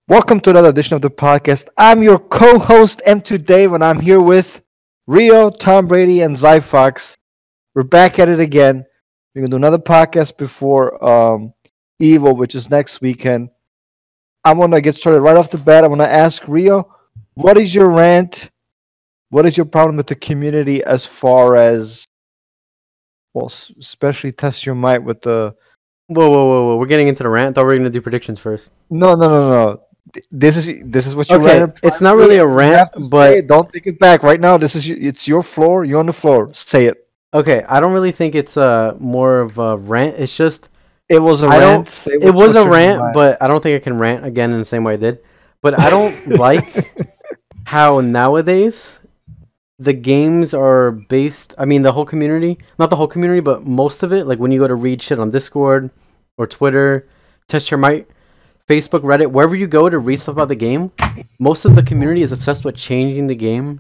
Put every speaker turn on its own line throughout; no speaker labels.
Welcome to another edition of the podcast. I'm your co-host M2 Dave, and I'm here with Rio, Tom Brady, and Zyphox. We're back at it again. We're gonna do another podcast before EVO, which is next weekend. I'm gonna get started right off the bat. I'm gonna ask Rio, what is your rant? What is your problem with the community as far as especially test your might with the
Whoa. We're getting into the rant. I thought we were going to do predictions first.
No. This is what you
Okay,
rant.
it's not really a rant, but
don't take it back right now. It's your floor. You're on the floor. Say it.
okay, I don't really think it's more of a rant. It's just
It was a
I don't.
rant. Say
It was
what's
a
on your
rant,
mind.
but I don't think I can rant again in the same way I did. But I don't like how nowadays the games are based. I mean, the whole community, not the whole community, but most of it. Like when you go to read shit on Discord or Twitter, test your might. Facebook, Reddit, wherever you go to read stuff about the game, most of the community is obsessed with changing the game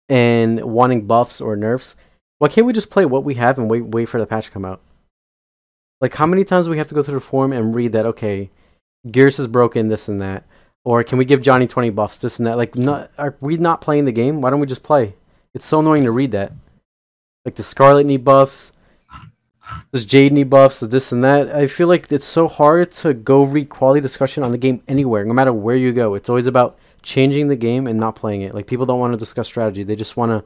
and wanting buffs or nerfs. Why can't we just play what we have and wait for the patch to come out? Like, how many times do we have to go to the forum and read that, okay, Gears is broken, this and that? Or can we give Johnny 20 buffs, this and that? Like, are we not playing the game? Why don't we just play? It's so annoying to read that. Like, the Scarlet need buffs. Does Jade need buffs? This and that. I feel like it's so hard to go read quality discussion on the game anywhere, no matter where you go. It's always about changing the game and not playing it. Like people don't want to discuss strategy; they just want to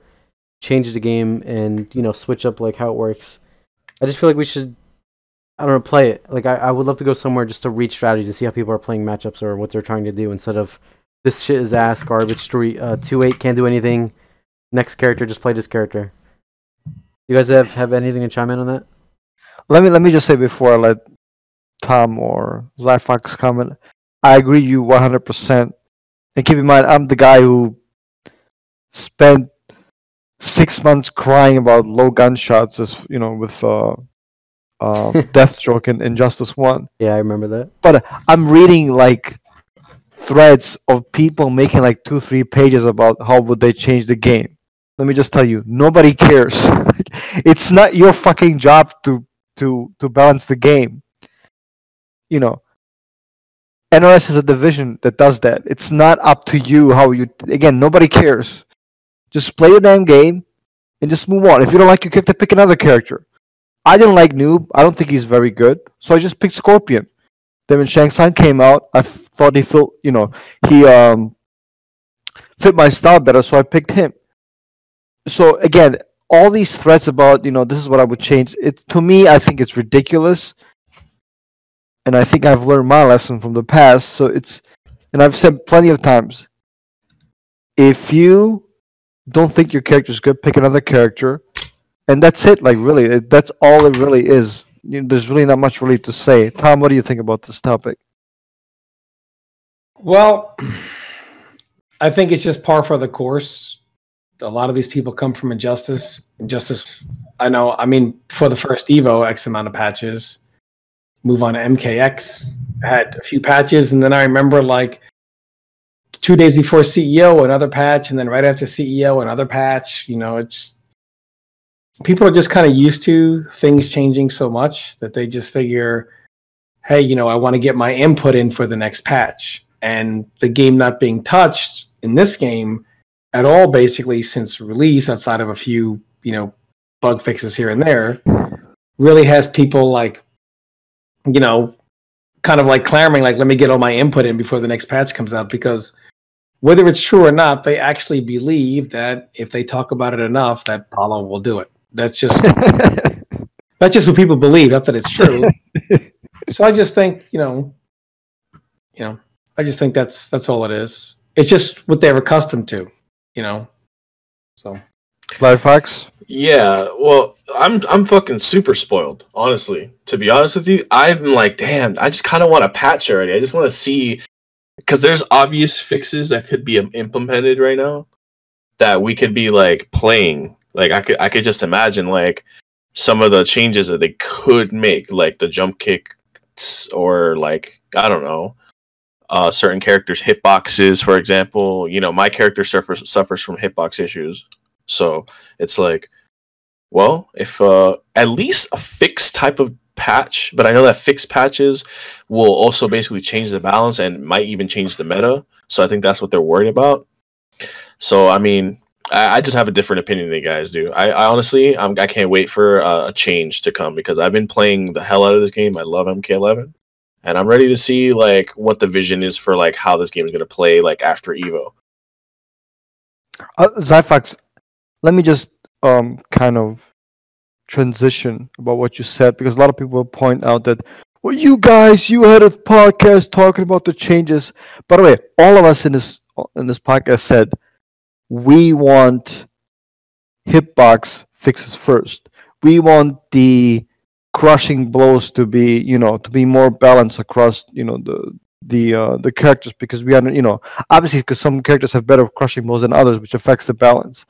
change the game and switch up like how it works. I just feel like we should, I don't know, play it. Like I would love to go somewhere just to read strategies and see how people are playing matchups or what they're trying to do instead of this shit is ass garbage. 2-8 can't do anything. Next character, just play this character. You guys have anything to chime in on that?
Let me just say before I let Tom or Zyphox comment, I agree you 100%. And keep in mind, I'm the guy who spent 6 months crying about low gunshots, as with Deathstroke and Injustice 1.
Yeah, I remember that.
But I'm reading like threads of people making like 2-3 pages about how would they change the game. Let me just tell you, nobody cares. It's not your fucking job to balance the game. NRS is a division that does that. It's not up to you how you. Again, nobody cares. Just play the damn game and just move on. If you don't like your character, pick another character. I didn't like Noob. I don't think he's very good, so I just picked Scorpion. Then when Shang Tsung came out, I thought he fit my style better, so I picked him. So again, all these threats about this is what I would change. It to me, I think it's ridiculous, and I think I've learned my lesson from the past. So and I've said plenty of times, if you don't think your character's good, pick another character, and that's it. Like really, that's all it really is. There's really not much really to say. Tom, what do you think about this topic?
Well, I think it's just par for the course. A lot of these people come from Injustice. I know. I mean, for the first Evo, X amount of patches. Move on to MKX, had a few patches, and then I remember like 2 days before CEO, another patch, and then right after CEO, another patch. It's people are just kind of used to things changing so much that they just figure, hey, I want to get my input in for the next patch, and the game not being touched in this game at all, basically since release, outside of a few, bug fixes here and there, really has people like, kind of like clamoring, like, let me get all my input in before the next patch comes out, because whether it's true or not, they actually believe that if they talk about it enough, that Paulo will do it. That's just what people believe, not that it's true. So I just think, I just think that's all it is. It's just what they're accustomed to. So
Zyphox?
Yeah, well, I'm fucking super spoiled, honestly. To be honest with you, I'm like, damn, I just kind of want a patch already. I just want to see, because there's obvious fixes that could be implemented right now that we could be like playing. Like I could just imagine like some of the changes that they could make, like the jump kicks, or like I don't know. Certain characters' hitboxes, for example. My character suffers from hitbox issues. So it's like, well, if at least a fixed type of patch, but I know that fixed patches will also basically change the balance and might even change the meta. So I think that's what they're worried about. So I mean, I just have a different opinion than you guys do. I honestly, I can't wait for a change to come because I've been playing the hell out of this game. I love MK11, and I'm ready to see like what the vision is for like how this game is going to play like after EVO.
Zyphox, let me just kind of transition about what you said because a lot of people point out that well, you had a podcast talking about the changes. By the way, all of us in this podcast said we want hitbox fixes first. We want the crushing blows to be, to be more balanced across, the characters because we are, obviously because some characters have better crushing blows than others, which affects the balance.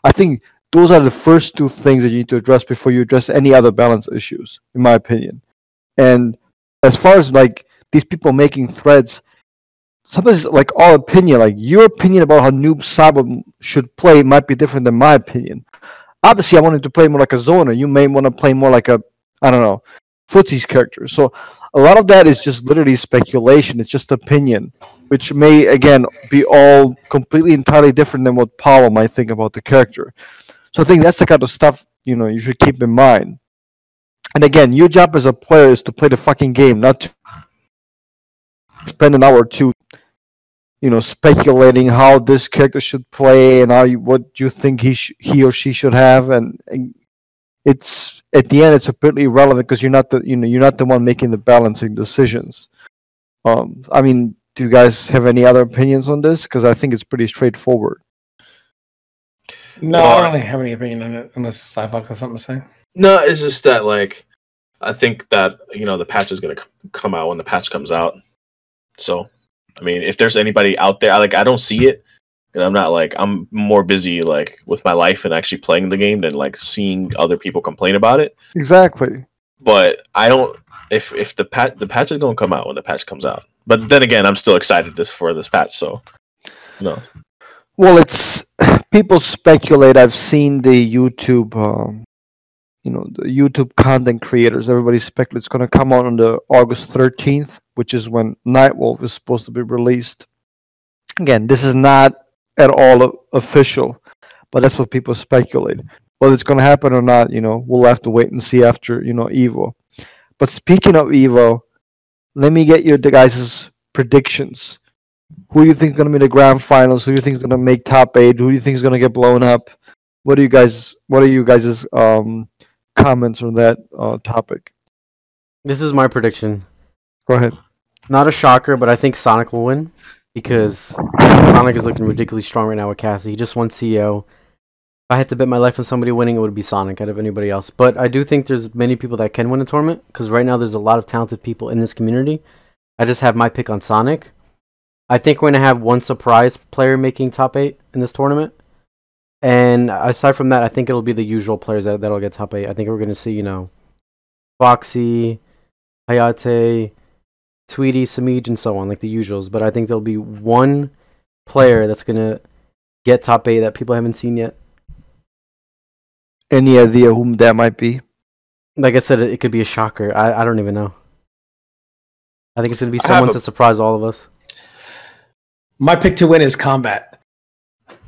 I think those are the first two things that you need to address before you address any other balance issues, in my opinion. And as far as like these people making threads, sometimes like our opinion, like your opinion about how Noob Saba should play might be different than my opinion. Obviously, I wanted to play more like a zoner. You may want to play more like a, I don't know, footsies character. So a lot of that is just literally speculation. It's just opinion, which may, again, be all completely entirely different than what Paulo might think about the character. So I think that's the kind of stuff, you should keep in mind. And again, your job as a player is to play the fucking game, not to spend an hour or two, speculating how this character should play and what you think he or she should have. And it's at the end, it's completely irrelevant because you're not the one making the balancing decisions. I mean, do you guys have any other opinions on this? Because I think it's pretty straightforward.
No, I don't really have any opinion on it unless Zyphox has something to say.
No, it's just that like I think that the patch is gonna come out when the patch comes out. So I mean, if there's anybody out there, I don't see it, and I'm more busy like with my life and actually playing the game than like seeing other people complain about it.
Exactly.
But I don't. If the patch is gonna come out when the patch comes out. But then again, I'm still excited for this patch. So no.
Well, it's people speculate. I've seen the YouTube, the YouTube content creators. Everybody speculates it's going to come out on the August 13th, which is when Nightwolf is supposed to be released. Again, this is not at all official, but that's what people speculate. Whether it's going to happen or not, we'll have to wait and see after, EVO. But speaking of EVO, let me get your guys' predictions. Who do you think is going to be the grand finals? Who do you think is going to make top 8? Who do you think is going to get blown up? What are you guys' comments on that topic?
This is my prediction.
Go ahead.
Not a shocker, but I think Sonic will win because Sonic is looking ridiculously strong right now with Cassie. He just won CEO. If I had to bet my life on somebody winning, it would be Sonic out of anybody else. But I do think there's many people that can win a tournament because right now there's a lot of talented people in this community. I just have my pick on Sonic. I think we're going to have one surprise player making top 8 in this tournament. And aside from that, I think it'll be the usual players that'll get top 8. I think we're going to see, Foxy, Hayate, Tweety, Samij, and so on, like the usuals. But I think there'll be one player that's going to get top 8 that people haven't seen yet.
Any idea whom that might be?
Like I said, it could be a shocker. I don't even know. I think it's going to be someone to surprise all of us.
My pick to win is Combat.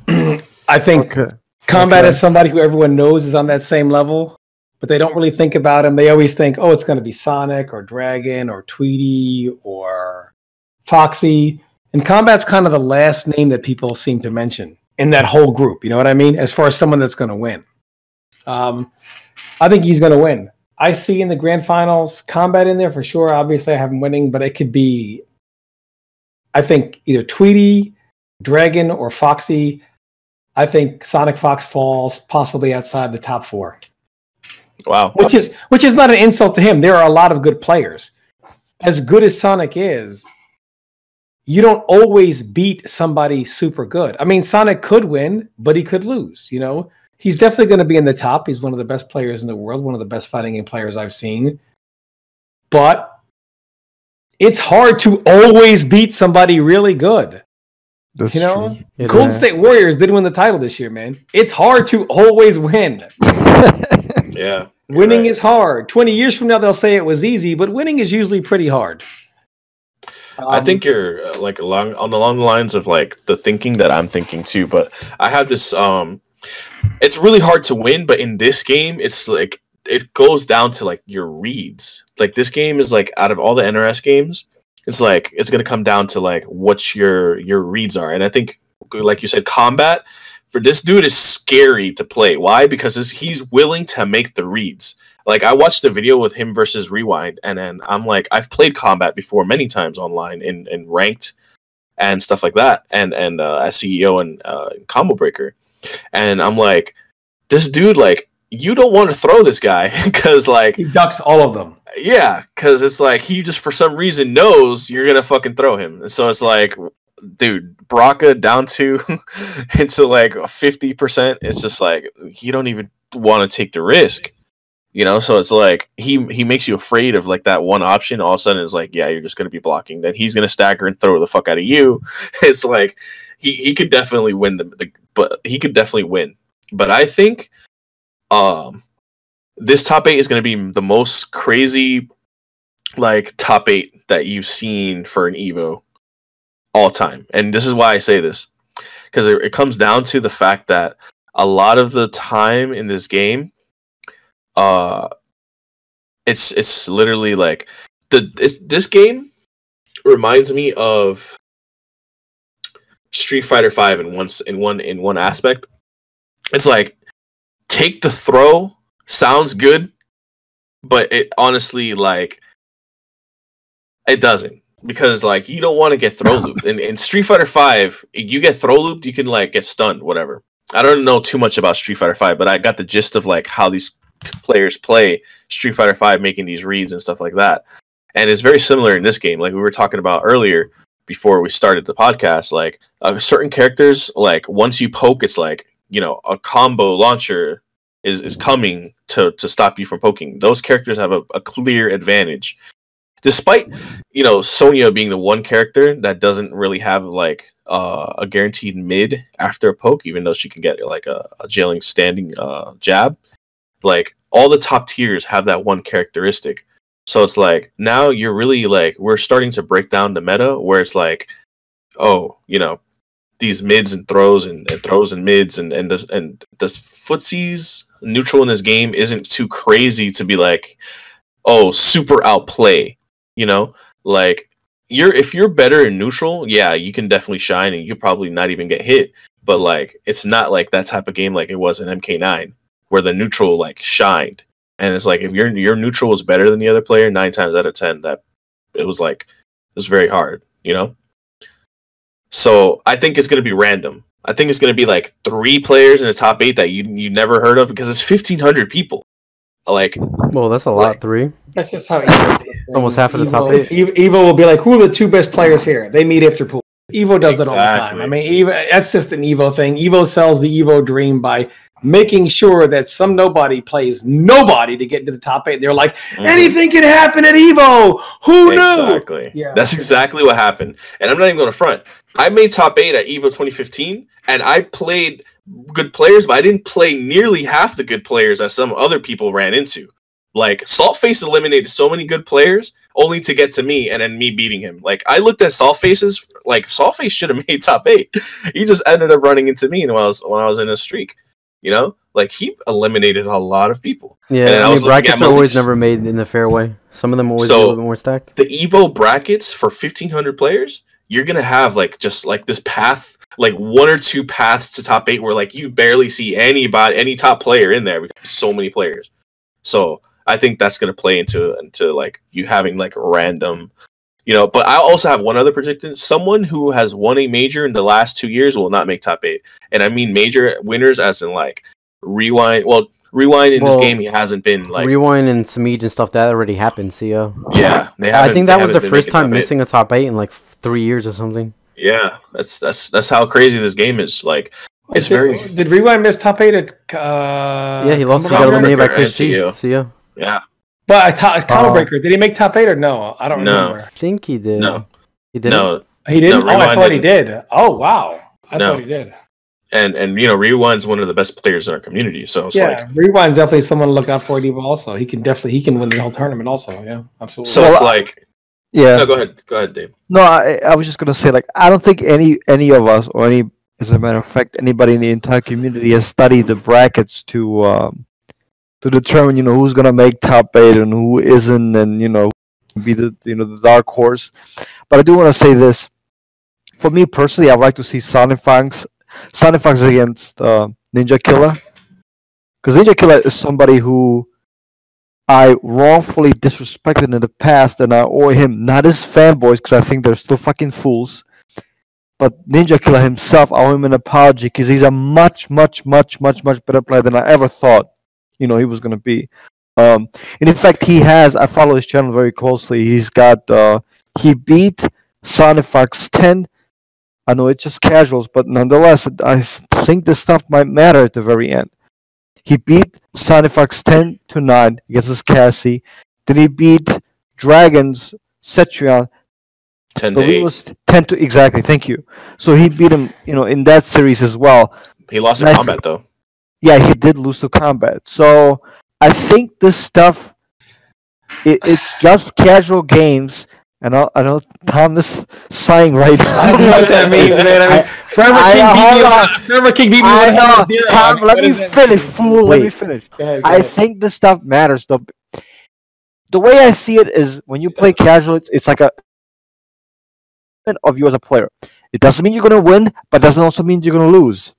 I think Combat is somebody who everyone knows is on that same level, but they don't really think about him. They always think, oh, it's going to be Sonic or Dragon or Tweety or Foxy. And Combat's kind of the last name that people seem to mention in that whole group. You know what I mean? As far as someone that's going to win. I think he's going to win. I see in the grand finals Combat in there for sure. Obviously, I have him winning, but it could be, I think, either Tweety, Dragon, or Foxy. I think Sonic Fox falls possibly outside the top 4.
Wow.
Which is not an insult to him. There are a lot of good players. As good as Sonic is, you don't always beat somebody super good. I mean, Sonic could win, but he could lose, He's definitely going to be in the top. He's one of the best players in the world, one of the best fighting game players I've seen. But it's hard to always beat somebody really good.
That's
true.
It
Golden State Warriors did win the title this year, man. It's hard to always win.
Yeah.
Winning is hard. 20 years from now, they'll say it was easy, but winning is usually pretty hard.
I think you're like along the lines of like the thinking that I'm thinking too. But I have this. It's really hard to win, but in this game, it's like it goes down to like your reads. Like this game is like out of all the NRS games, it's like it's gonna come down to like what your reads are. And I think, like you said, combat for this dude is scary to play. Why? Because he's willing to make the reads. Like I watched the video with him versus Rewind, and then I'm like, I've played combat before many times online in ranked and stuff like that, and as CEO and Combo Breaker, and I'm like, this dude, like, you don't want to throw this guy because like
he ducks all of them.
Yeah, because it's like he just for some reason knows you're gonna fucking throw him, and so it's like, dude, Braca down to into like 50%. It's just like you don't even want to take the risk. You know, so it's like he makes you afraid of like that one option. All of a sudden, it's like, yeah, you're just gonna be blocking. Then he's gonna stagger and throw the fuck out of you. It's like he could definitely win but he could definitely win. But I think this top 8 is gonna be the most crazy like top 8 that you've seen for an Evo all time. And this is why I say this, because it comes down to the fact that a lot of the time in this game. It's literally like this game reminds me of Street Fighter V in one aspect. It's like take the throw, sounds good, but it honestly like it doesn't, because like you don't want to get throw looped. In Street Fighter V, you get throw looped, you can like get stunned, whatever. I don't know too much about Street Fighter V, but I got the gist of like how these players play Street Fighter V, making these reads and stuff like that. And it's very similar in this game. Like we were talking about earlier before we started the podcast, like certain characters, like once you poke, it's like, you know, a combo launcher is coming to stop you from poking. Those characters have a clear advantage. Despite, you know, Sonya being the one character that doesn't really have like a guaranteed mid after a poke, even though she can get like a jailing standing jab. Like all the top tiers have that one characteristic. So it's like now you're really like we're starting to break down the meta where it's like, oh, you know, these mids and throws and throws and mids and the footsies neutral in this game isn't too crazy to be like, oh, super outplay. You know, like if you're better in neutral, yeah, you can definitely shine and you probably not even get hit. But like it's not like that type of game like it was in MK9. Where the neutral like shined, and it's like if your neutral was better than the other player, 9 times out of 10, that it was very hard, you know. So I think it's gonna be random. I think it's gonna be like 3 players in the top 8 that you never heard of, because it's 1,500 people. Like,
well, that's a lot. 3.
That's just how Evo does.
Almost half of the top 8.
Evo will be like, who are the 2 best players here? They meet after pool. Evo does that all the time. I mean, that's just an Evo thing. Evo sells the Evo dream by making sure that some nobody plays nobody to get into the top 8. They're like, anything can happen at Evo. Who knew?
Exactly. Yeah, that's exactly what happened. And I'm not even going to front. I made top 8 at Evo 2015, and I played good players, but I didn't play nearly half the good players that some other people ran into. Like, Saltface eliminated so many good players only to get to me and then me beating him. Like, I looked at Saltface's, like, Saltface should have made top 8. He just ended up running into me when I was in a streak. You know, like he eliminated a lot of people.
Yeah, I mean, brackets are always never made in the fair way. Some of them always a little bit more stacked.
The Evo brackets for 1,500 players, you're gonna have like just like this path, like 1 or 2 paths to top 8, where like you barely see any top player in there because so many players. So I think that's gonna play into like you having like random. You know, but I also have one other prediction. Someone who has won a major in the last 2 years will not make top 8. And I mean major winners as in like Rewind. Well, Rewind in this game, he hasn't been like...
Rewind and Samij and stuff, that already happened, CEO.
Yeah.
I think that was the first time missing a top 8 in like 3 years or something.
Yeah, that's how crazy this game is. Like, it's very...
Did Rewind miss top 8 at...
yeah, he lost. He got eliminated by Chris G. CEO.
Yeah.
But Combo Breaker, did he make top 8 or no? I don't remember.
I think he did.
No.
He didn't?
No. He didn't? I thought he did. Oh, wow. I thought he did.
And Rewind's one of the best players in our community. So it's
Rewind's definitely someone to look out for at EVO also. He can win the whole tournament also. Yeah, absolutely.
So it's like,
yeah.
No, go ahead, Dave.
No, I was just gonna say, like, I don't think any of us, or as a matter of fact, anybody in the entire community has studied the brackets to determine, who's gonna make top 8 and who isn't, and be the dark horse. But I do want to say this. For me personally, I'd like to see Sonic Fox against Ninja Killer, because Ninja Killer is somebody who I wrongfully disrespected in the past, and I owe him, not his fanboys, because I think they're still fucking fools, but Ninja Killer himself, I owe him an apology, because he's a much, much, much, much, much better player than I ever thought, he was going to be. And in fact, I follow his channel very closely. He's got, he beat Sonic Fox 10. I know it's just casuals, but nonetheless, I think this stuff might matter at the very end. He beat Sonic Fox 10-9 against his Cassie. Then he beat Dragon's Cetrion
10-8.
10 exactly. Thank you. So he beat him, in that series as well.
He lost in combat though.
Yeah, he did lose to combat. So I think this stuff, it's just casual games. And I know Tom is sighing right now.
I don't know what that means, man. Forever King beat me.
I know. Tom, let me finish, fool.
Wait.
Let me finish.
Go ahead.
I think this stuff matters, though. The way I see it is, when you play casual, it's like a of you as a player. It doesn't mean you're going to win, but doesn't also mean you're going to lose.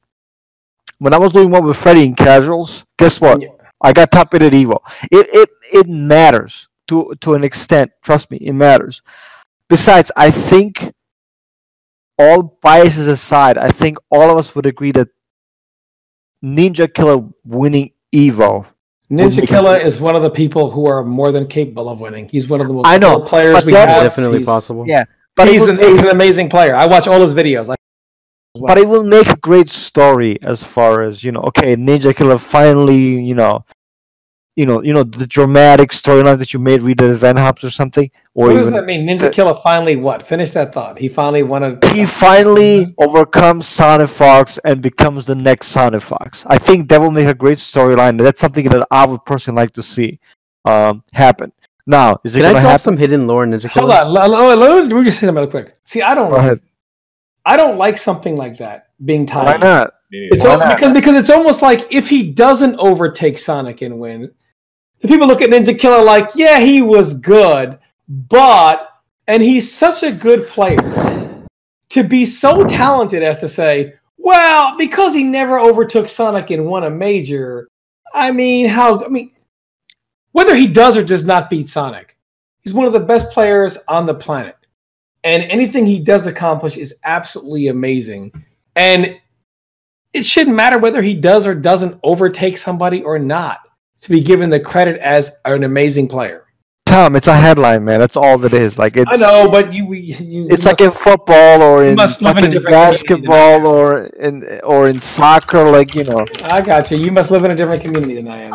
When I was doing one with Freddy in casuals, guess what? I got top 8 at EVO. It matters. To an extent, trust me, it matters. Besides, I think, all biases aside, I think all of us would agree that Ninja Killer winning EVO.
Ninja Killer is one of the people who are more than capable of winning. He's one of the most
skilled
players we have.
Definitely possible.
Yeah, but
he's an amazing player. I watch all his videos.
But it will make a great story as far as, okay, Ninja Killer finally, the dramatic storyline that you made read at Event Hops or something. Or
what does that mean? Ninja Killer finally what? Finish that thought. He finally
He finally overcomes Sonic Fox and becomes the next Sonic Fox. I think that will make a great storyline. That's something that I would personally like to see happen. Now, is it going to happen?
Some hidden lore in Ninja Killer?
Hold on. Let me just say something real quick. See, I don't like something like that being tied.
Why not?
Because it's almost like if he doesn't overtake Sonic and win, the people look at Ninja Killer like, yeah, he was good, and he's such a good player to be so talented as to say, well, because he never overtook Sonic and won a major, whether he does or does not beat Sonic, he's one of the best players on the planet. And anything he does accomplish is absolutely amazing. And it shouldn't matter whether he does or doesn't overtake somebody or not, to be given the credit as an amazing player.
Tom, it's a headline, man. That's all it is. Like, it's,
I know, but
it's like in football or in basketball or in soccer, like,
I got you. You must live in a different community than I am.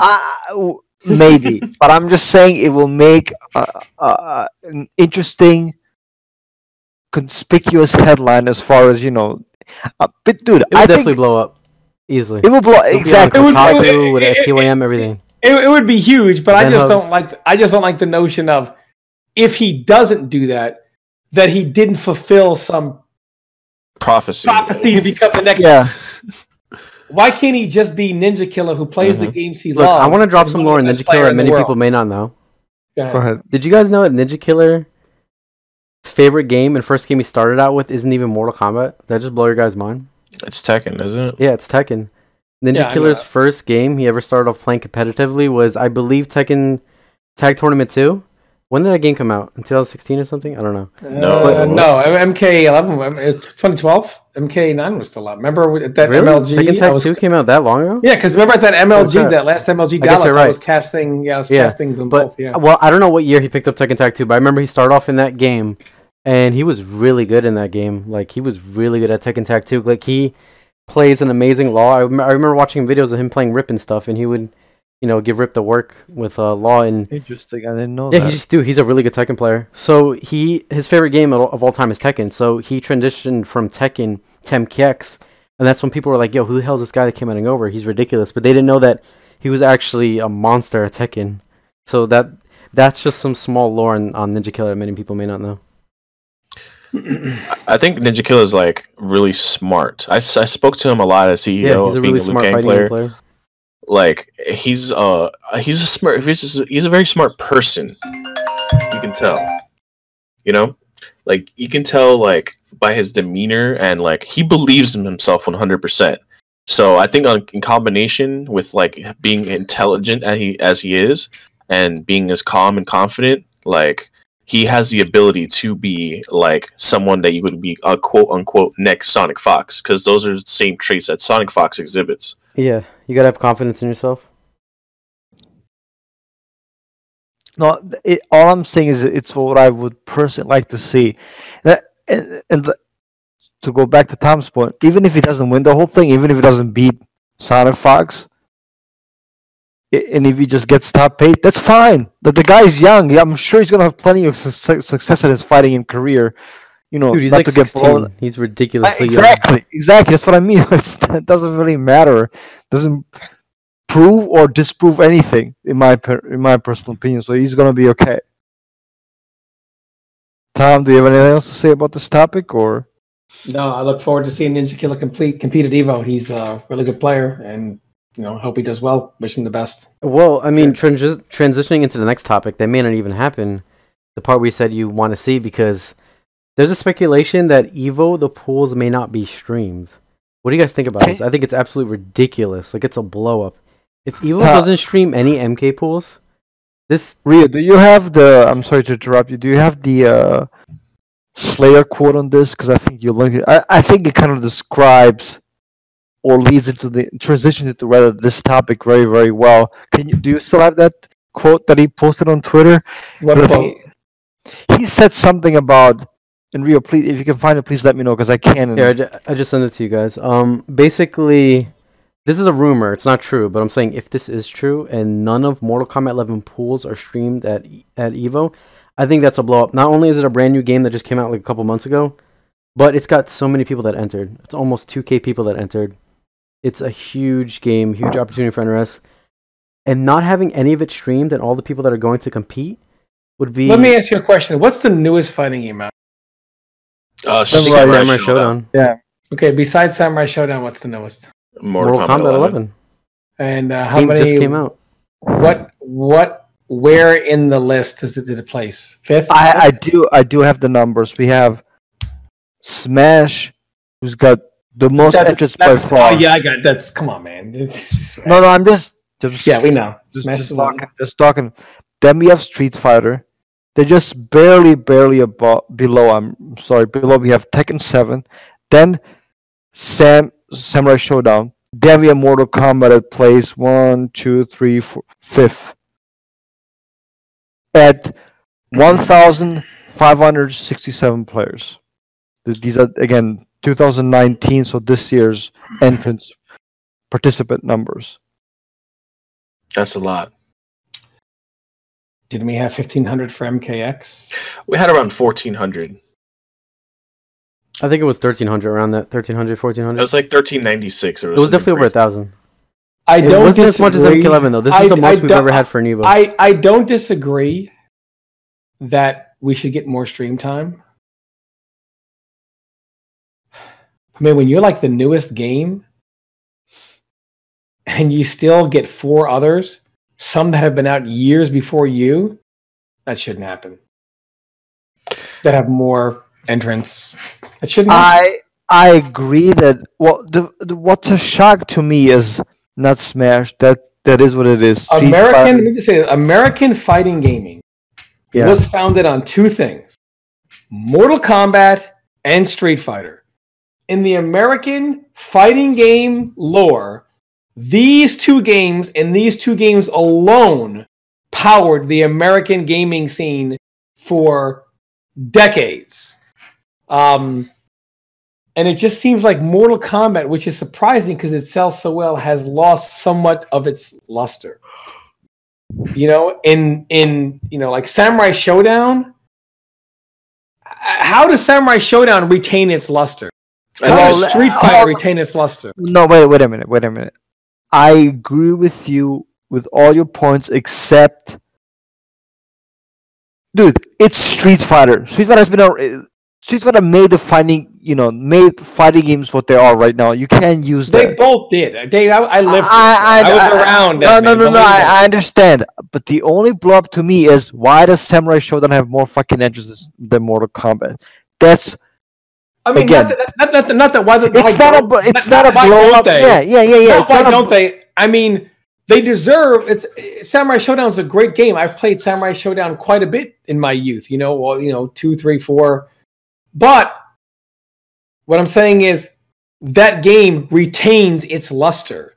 Maybe, but I'm just saying it will make an interesting, conspicuous headline as far as But dude,
it will definitely blow up easily.
It will blow exactly.
With TYM, everything.
It would be huge, but I just don't like the notion of, if he doesn't do that, that he didn't fulfill some prophecy to become the next.
Yeah.
Why can't he just be Ninja Killer who plays the games he loves?
I want to drop some lore in Ninja Killer that many people may not know.
Go ahead.
Did you guys know that Ninja Killer favorite game and first game he started out with isn't even Mortal Kombat? Did that just blow your guys' mind?
It's Tekken, isn't it?
Yeah, it's Tekken. Ninja Killer's first game he ever started off playing competitively was, I believe, Tekken Tag Tournament 2. When did that game come out? In 2016 or something? I don't know.
No, MK11, it's 2012. MK9 was still out. Remember at that MLG?
Tekken Tag 2 came out that long ago?
Yeah, because remember at that MLG, that last MLG Dallas, I was casting them both. Yeah.
Well, I don't know what year he picked up Tekken Tag 2, but I remember he started off in that game, and he was really good in that game. Like, he was really good at Tekken Tag 2. Like, he plays an amazing Law. I remember watching videos of him playing Rip and stuff, and he would, give Rip the work with Law. And
interesting, I didn't know that.
Yeah, he's a really good Tekken player. So his favorite game of all time is Tekken. So he transitioned from Tekken to MKX, And that's when people were like, yo, who the hell is this guy that came out and over? He's ridiculous. But they didn't know that he was actually a monster at Tekken. So that's just some small lore on Ninja Killer that many people may not know.
I think Ninja Killer is like really smart. I spoke to him a lot as CEO.
Yeah, he's a really smart fighting game player.
Like he's a very smart person. You can tell. You know, like you can tell like by his demeanor and like he believes in himself 100%. So I think in combination with like being intelligent as he is and being as calm and confident, like he has the ability to be like someone that you would be a quote unquote next Sonic Fox, because those are the same traits that Sonic Fox exhibits.
Yeah, you gotta have confidence in yourself.
No, all I'm saying is it's what I would personally like to see. To go back to Tom's point, even if he doesn't win the whole thing, even if he doesn't beat Sonic Fox, and if he just gets top 8, that's fine. The guy's young. I'm sure he's gonna have plenty of success in his fighting and career. You know,
Dude, he's
not
like
to get
16.
blown.
He's ridiculously
Exactly.
young.
Exactly. That's what I mean. It doesn't really matter. Doesn't prove or disprove anything in my personal opinion. So he's gonna be okay. Tom, do you have anything else to say about this topic, or?
No, I look forward to seeing Ninja Killer compete at EVO. He's a really good player, and hope he does well. Wish him the best.
Well, I mean, transitioning into the next topic, that may not even happen. The part where you said you want to see, because there's a speculation that EVO, the pools, may not be streamed. What do you guys think about this? I think it's absolutely ridiculous. Like, it's a blow up. If EVO doesn't stream any MK pools,
Rio, do you have the? I'm sorry to interrupt you. Do you have the Slayer quote on this? Because I think you link it. I think it kind of describes or leads into the transition into rather this topic very, very well. Do you still have that quote that he posted on Twitter?
What quote?
He said something about, and Rio, please, if you can find it, please let me know, because I can't.
Yeah, I just sent it to you guys. Basically, this is a rumor. It's not true, but I'm saying if this is true and none of Mortal Kombat 11 pools are streamed at EVO, I think that's a blow up. Not only is it a brand new game that just came out like a couple months ago, but it's got so many people that entered. It's almost 2K people that entered. It's a huge game, huge opportunity for NRS. And not having any of it streamed and all the people that are going to compete would be...
Let me ask you a question. What's the newest fighting game out?
Samurai Showdown.
Yeah.
Okay, besides Samurai Showdown, what's the newest?
Mortal Kombat 11.
And how
game
many...
just came out.
Where in the list did it place? 5th?
I do have the numbers. We have Smash, who's got the most entrants by far.
Oh, yeah, I got that's. Come on, man.
No, I'm just
yeah, we know.
Just talking. Then we have Street Fighter. They're just barely below. I'm sorry, below. We have Tekken 7. Then Samurai Showdown. Then we have Mortal Kombat at place 1, 2, 3, 4, 5th. At 1,567 players. These are, again, 2019, so this year's entrance participant numbers.
That's a lot.
Didn't we have 1,500 for MKX?
We had around 1,400.
I think it was 1,300, around that. 1,300, 1,400.
It was like 1,396.
It was definitely over 1,000.
It
wasn't as much as MK11, though. This is the most we've ever had for an EVO.
I don't disagree that we should get more stream time. I mean, when you're like the newest game and you still get 4 others, some that have been out years before you, that shouldn't happen. That have more entrants. That shouldn't happen.
I agree that, well, what's a shock to me is not Smash. That is what it is.
Let me just say, American fighting gaming was founded on 2 things: Mortal Kombat and Street Fighter. In the American fighting game lore, these 2 games and these 2 games alone powered the American gaming scene for decades. And it just seems like Mortal Kombat, which is surprising because it sells so well, has lost somewhat of its luster. In like Samurai Showdown, how does Samurai Showdown retain its luster? How
Well,
does Street Fighter retain its luster?
No, wait a minute. I agree with you with all your points except, dude, it's Street Fighter. Street Fighter made the made fighting games what they are right now. You can't use
They
that.
both did. I lived. I was around.
No,
that, man.
I understand. But the only blow up to me is why does Samurai Shodown have more fucking entrances than Mortal Kombat? That's
I mean,
again,
not that. Why?
it's not a blow up. Yeah.
Not why don't they? I mean, they deserve. It's Samurai Showdown is a great game. I've played Samurai Showdown quite a bit in my youth. 2, 3, 4. But what I'm saying is that game retains its luster,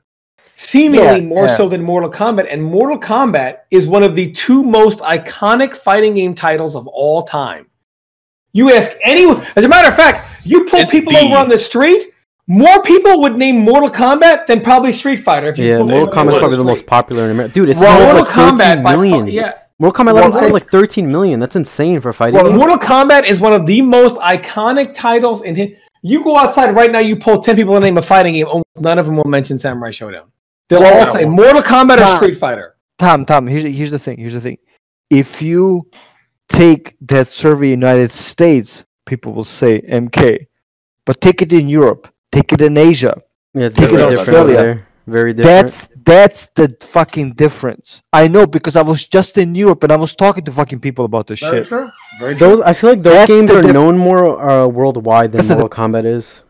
seemingly more so than Mortal Kombat. And Mortal Kombat is one of the 2 most iconic fighting game titles of all time. You ask anyone, as a matter of fact, you pull people over on the street, more people would name Mortal Kombat than probably Street Fighter.
Mortal Kombat is probably the most popular in America. Dude, it's
Mortal
sold like 13
Kombat
million. Mortal Kombat 11 sold like 13 million. That's insane for a fighting game.
Mortal Kombat is one of the most iconic titles in him. You go outside right now, you pull 10 people to name a fighting game, almost none of them will mention Samurai Showdown. They'll all say Mortal Kombat or Street Fighter.
Tom, here's the thing. If you take that survey in the United States, people will say MK. But take it in Europe, take it in Asia, take it in Australia.
Very different.
That's the fucking difference. I know because I was just in Europe and I was talking to fucking people about this shit.
True. Very true.
Those I feel like those games are known more worldwide than Mortal Kombat is.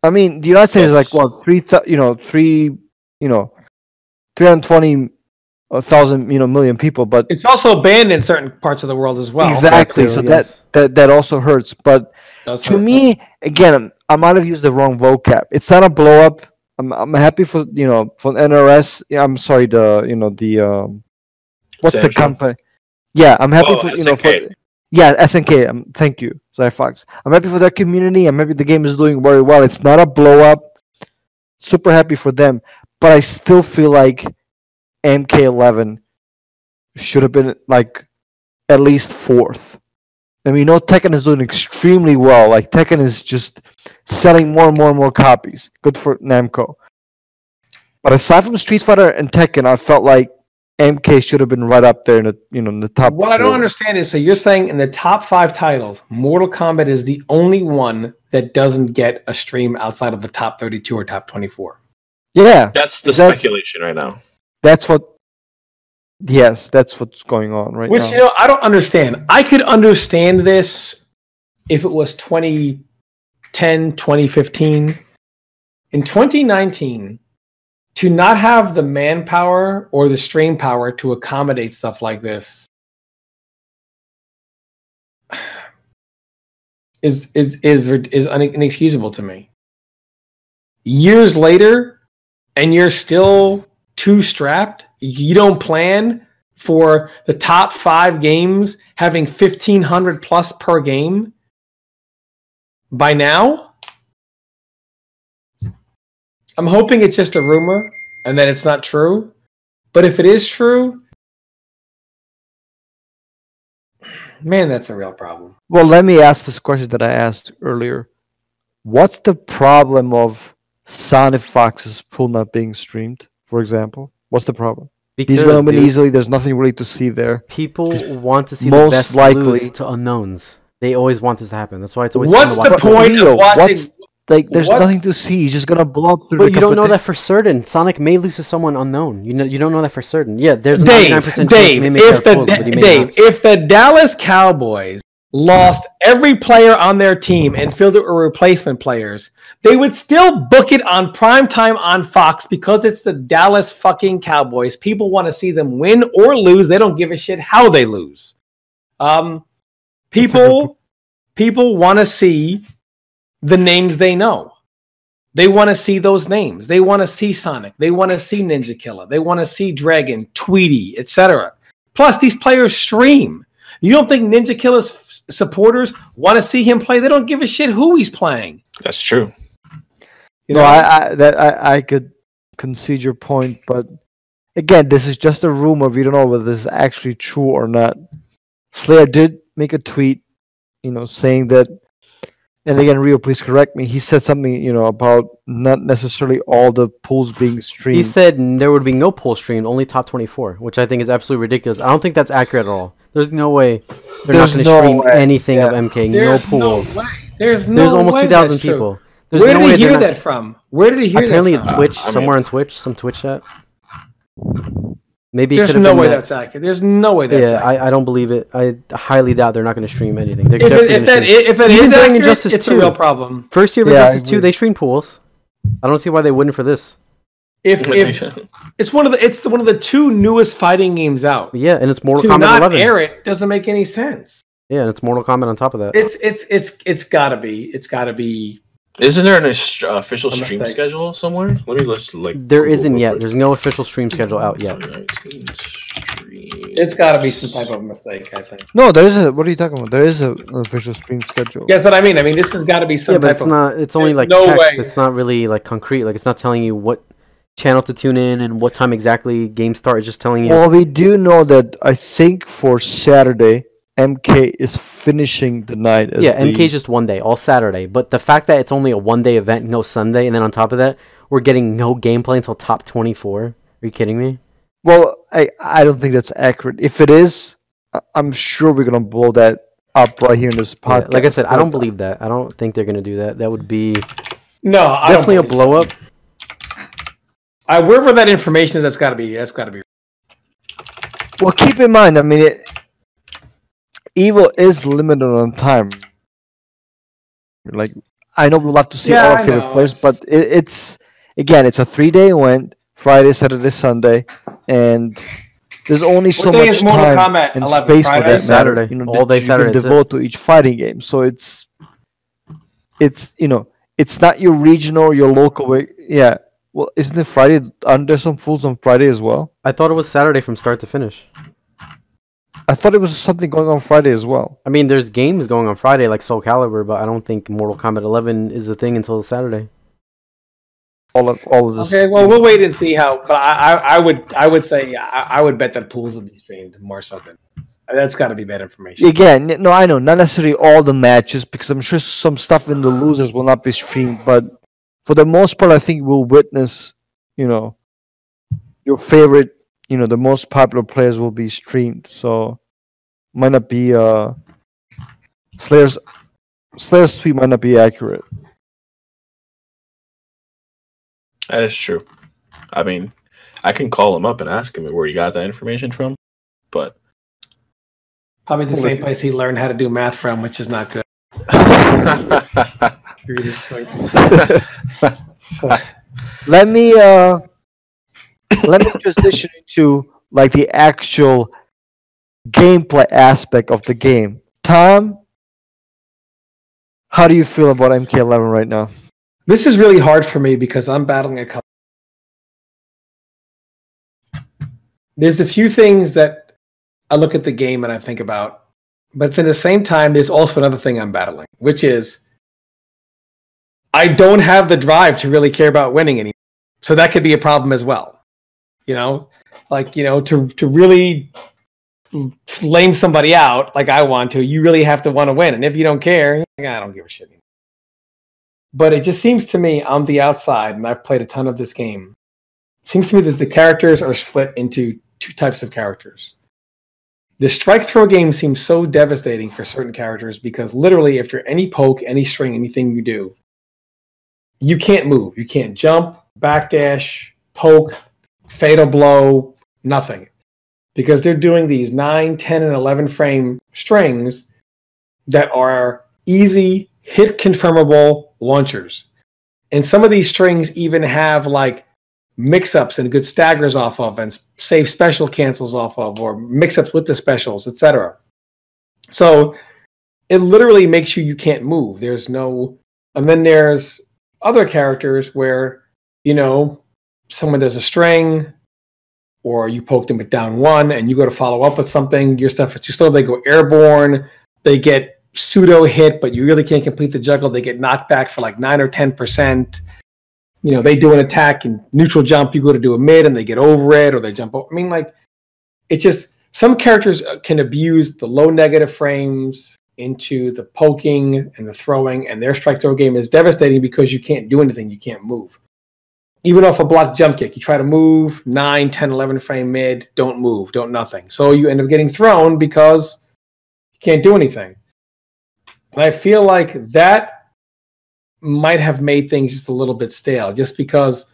I mean, the United States is like what 320,000 million people, but
it's also banned in certain parts of the world as well.
Exactly. So that also hurts. But to me, again, I might have used the wrong vocab. It's not a blow up. I'm happy for for NRS. Yeah, I'm sorry. What's the company? Yeah, I'm happy for SNK. Thank you, Zyphox. I'm happy for their community. I'm happy the game is doing very well. It's not a blow up. Super happy for them, but I still feel like MK11 should have been like at least 4th. I mean, Tekken is doing extremely well. Like Tekken is just selling more and more copies. Good for Namco. But aside from Street Fighter and Tekken, I felt like MK should have been right up there in the top.
What
4.
I don't understand is, so you're saying in the top 5 titles, Mortal Kombat is the only one that doesn't get a stream outside of the top 32 or top 24.
Yeah,
that's the speculation right now.
That's what. Yes, that's what's going on right now.
Which I don't understand. I could understand this if it was 2010, 2015. In 2019, to not have the manpower or the stream power to accommodate stuff like this is inexcusable to me. Years later, and you're still too strapped. You don't plan for the top 5 games having 1,500 plus per game by now. I'm hoping it's just a rumor and that it's not true. But if it is true, man, that's a real problem.
Well, let me ask this question that I asked earlier. What's the problem of Sonic Fox's pool not being streamed, for example? What's the problem?
Because,
he's going to win easily. There's nothing really to see there.
People want to see the best lose to unknowns. They always want this to happen. That's why it's always.
What's the point of watching?
There's nothing to see. He's just gonna blow up through.
But you don't know that for certain. Sonic may lose to someone unknown. You don't know that for certain. Yeah, there's a 99% chance.
If the Dallas Cowboys lost every player on their team and filled it with replacement players, they would still book it on primetime on Fox because it's the Dallas fucking Cowboys. People want to see them win or lose. They don't give a shit how they lose. People want to see the names they know. They want to see those names. They want to see Sonic. They want to see Ninja Killer. They want to see Dragon, Tweety, etc. Plus, these players stream. You don't think Ninja Killer's supporters want to see him play? They don't give a shit who he's playing.
That's true.
I could concede your point, but again, this is just a rumor. We don't know whether this is actually true or not. Slayer did make a tweet, saying that and again, Rio, please correct me. He said something, about not necessarily all the pools being streamed.
He said there would be no pool streamed, only top 24, which I think is absolutely ridiculous. I don't think that's accurate at all. There's no way they're not going to stream anything of MK.
There's
no pools.
No way. There's
almost
way
2,000 people.
Where did he hear that from? Where did he hear that from?
Apparently Twitch, somewhere on Twitch, some Twitch chat. Maybe
there's no way that's accurate. There's no way that's accurate.
I don't believe it. I highly doubt they're not going to stream anything. They're
if it is accurate, Injustice it's 2, a real problem.
First year of Injustice 2, they streamed pools. I don't see why they wouldn't for this.
If it's one of the 2 newest fighting games out.
Yeah, and it's Mortal Kombat 11.
To not air it doesn't make any sense.
Yeah, and it's Mortal Kombat on top of that.
It's gotta be.
Isn't there an official stream schedule somewhere?
There isn't yet. There's no official stream schedule out yet.
It's got to be some type of mistake, I think.
No, there is what are you talking about? There is an official stream schedule.
Yes, what I mean. I mean, this has got to be some type of...
not. It's only like text. Way. It's not really like concrete. Like it's not telling you what channel to tune in and what time exactly games start. It's just telling you.
Well, we do know that I think for Saturday, MK is finishing the night.
MK is just one day, all Saturday. But the fact that it's only a one-day event, no Sunday, and then on top of that, we're getting no gameplay until top 24. Are you kidding me?
Well, I don't think that's accurate. If it is, I'm sure we're gonna blow that up right here in this podcast.
Yeah, like I said, I don't believe that. I don't think they're gonna do that. That would be
definitely
a blow up.
Wherever that information is, that's got to be.
Well, keep in mind, I mean, EVO is limited on time. Like, I know we'll have to see all our favorite players, but it's a 3-day event, Friday, Saturday, Sunday, and there's only so much time and space for that
Saturday. All day Saturday.
You can devote to each fighting game. So it's not your regional, your local way. Yeah. Well, isn't it Friday? Aren't there some fools on Friday as well?
I thought it was Saturday from start to finish.
I thought it was something going on Friday as well.
I mean, there's games going on Friday like Soul Calibur, but I don't think Mortal Kombat 11 is a thing until Saturday.
All of this.
Okay, well, we'll wait and see how. But I would say I would bet that pools will be streamed more so than. That's got to be bad information.
Again, no, I know not necessarily all the matches because I'm sure some stuff in the losers will not be streamed, but for the most part, I think we'll witness, your favorite, the most popular players will be streamed. So, might not be Slayer's tweet might not be accurate.
That is true. I mean, I can call him up and ask him where he got that information from, but
probably the same place he learned how to do math from, which is not good.
So, let me transition into like the actual gameplay aspect of the game. Tom, how do you feel about MK11 right now?
This is really hard for me because I'm battling a couple. There's a few things that I look at the game and I think about, but at the same time, there's also another thing I'm battling, which is I don't have the drive to really care about winning anymore. So that could be a problem as well. To really lame somebody out like I want to, you really have to want to win. And if you don't care, I don't give a shit anymore. But it just seems to me, on the outside, and I've played a ton of this game, it seems to me that the characters are split into 2 types of characters. The strike throw game seems so devastating for certain characters because literally after any poke, any string, anything you do, you can't move. You can't jump, backdash, poke, fatal blow, nothing. Because they're doing these 9, 10, and 11 frame strings that are easy, hit confirmable launchers. And some of these strings even have like mix-ups and good staggers off of and save special cancels off of or mix-ups with the specials, etc. So it literally makes you can't move. There's no... And then there's other characters where, someone does a string or you poke them with down 1 and you go to follow up with something, your stuff is too slow, they go airborne, they get pseudo hit, but you really can't complete the juggle. They get knocked back for like 9 or 10%. They do an attack and neutral jump. You go to do a mid and they get over it or they jump over. I mean, like, it's just some characters can abuse the low negative frames into the poking and the throwing, and their strike throw game is devastating because you can't do anything. You can't move. Even off a block jump kick, you try to move 9, 10, 11 frame mid, don't move, don't nothing. So you end up getting thrown because you can't do anything. And I feel like that might have made things just a little bit stale, just because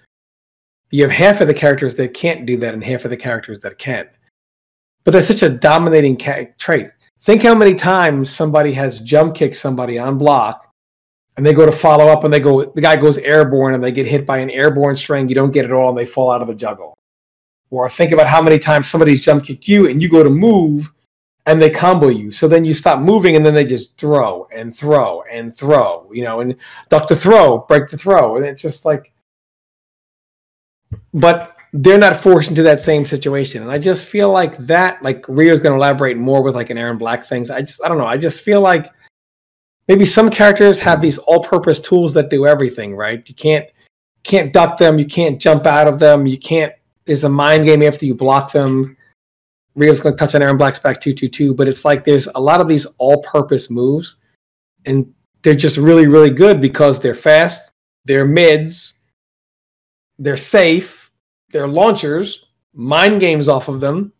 you have half of the characters that can't do that and half of the characters that can. But that's such a dominating trait. Think how many times somebody has jump kicked somebody on block, and they go to follow up, and the guy goes airborne, and they get hit by an airborne string. You don't get it all, and they fall out of the juggle. Or think about how many times somebody's jump kicked you, and you go to move, and they combo you. So then you stop moving, and then they just throw and throw and throw. And duck to throw, break to throw, and it's just like. But they're not forced into that same situation. And I just feel like that, like Rio's going to elaborate more with like an Aaron Black things. I don't know. I just feel like maybe some characters have these all-purpose tools that do everything, right? You can't duck them. You can't jump out of them. There's a mind game after you block them. Rio's going to touch on Aaron Black's back 2-2-2, but it's like there's a lot of these all-purpose moves, and they're just really, really good because they're fast, they're mids, they're safe, they're launchers, mind games off of them.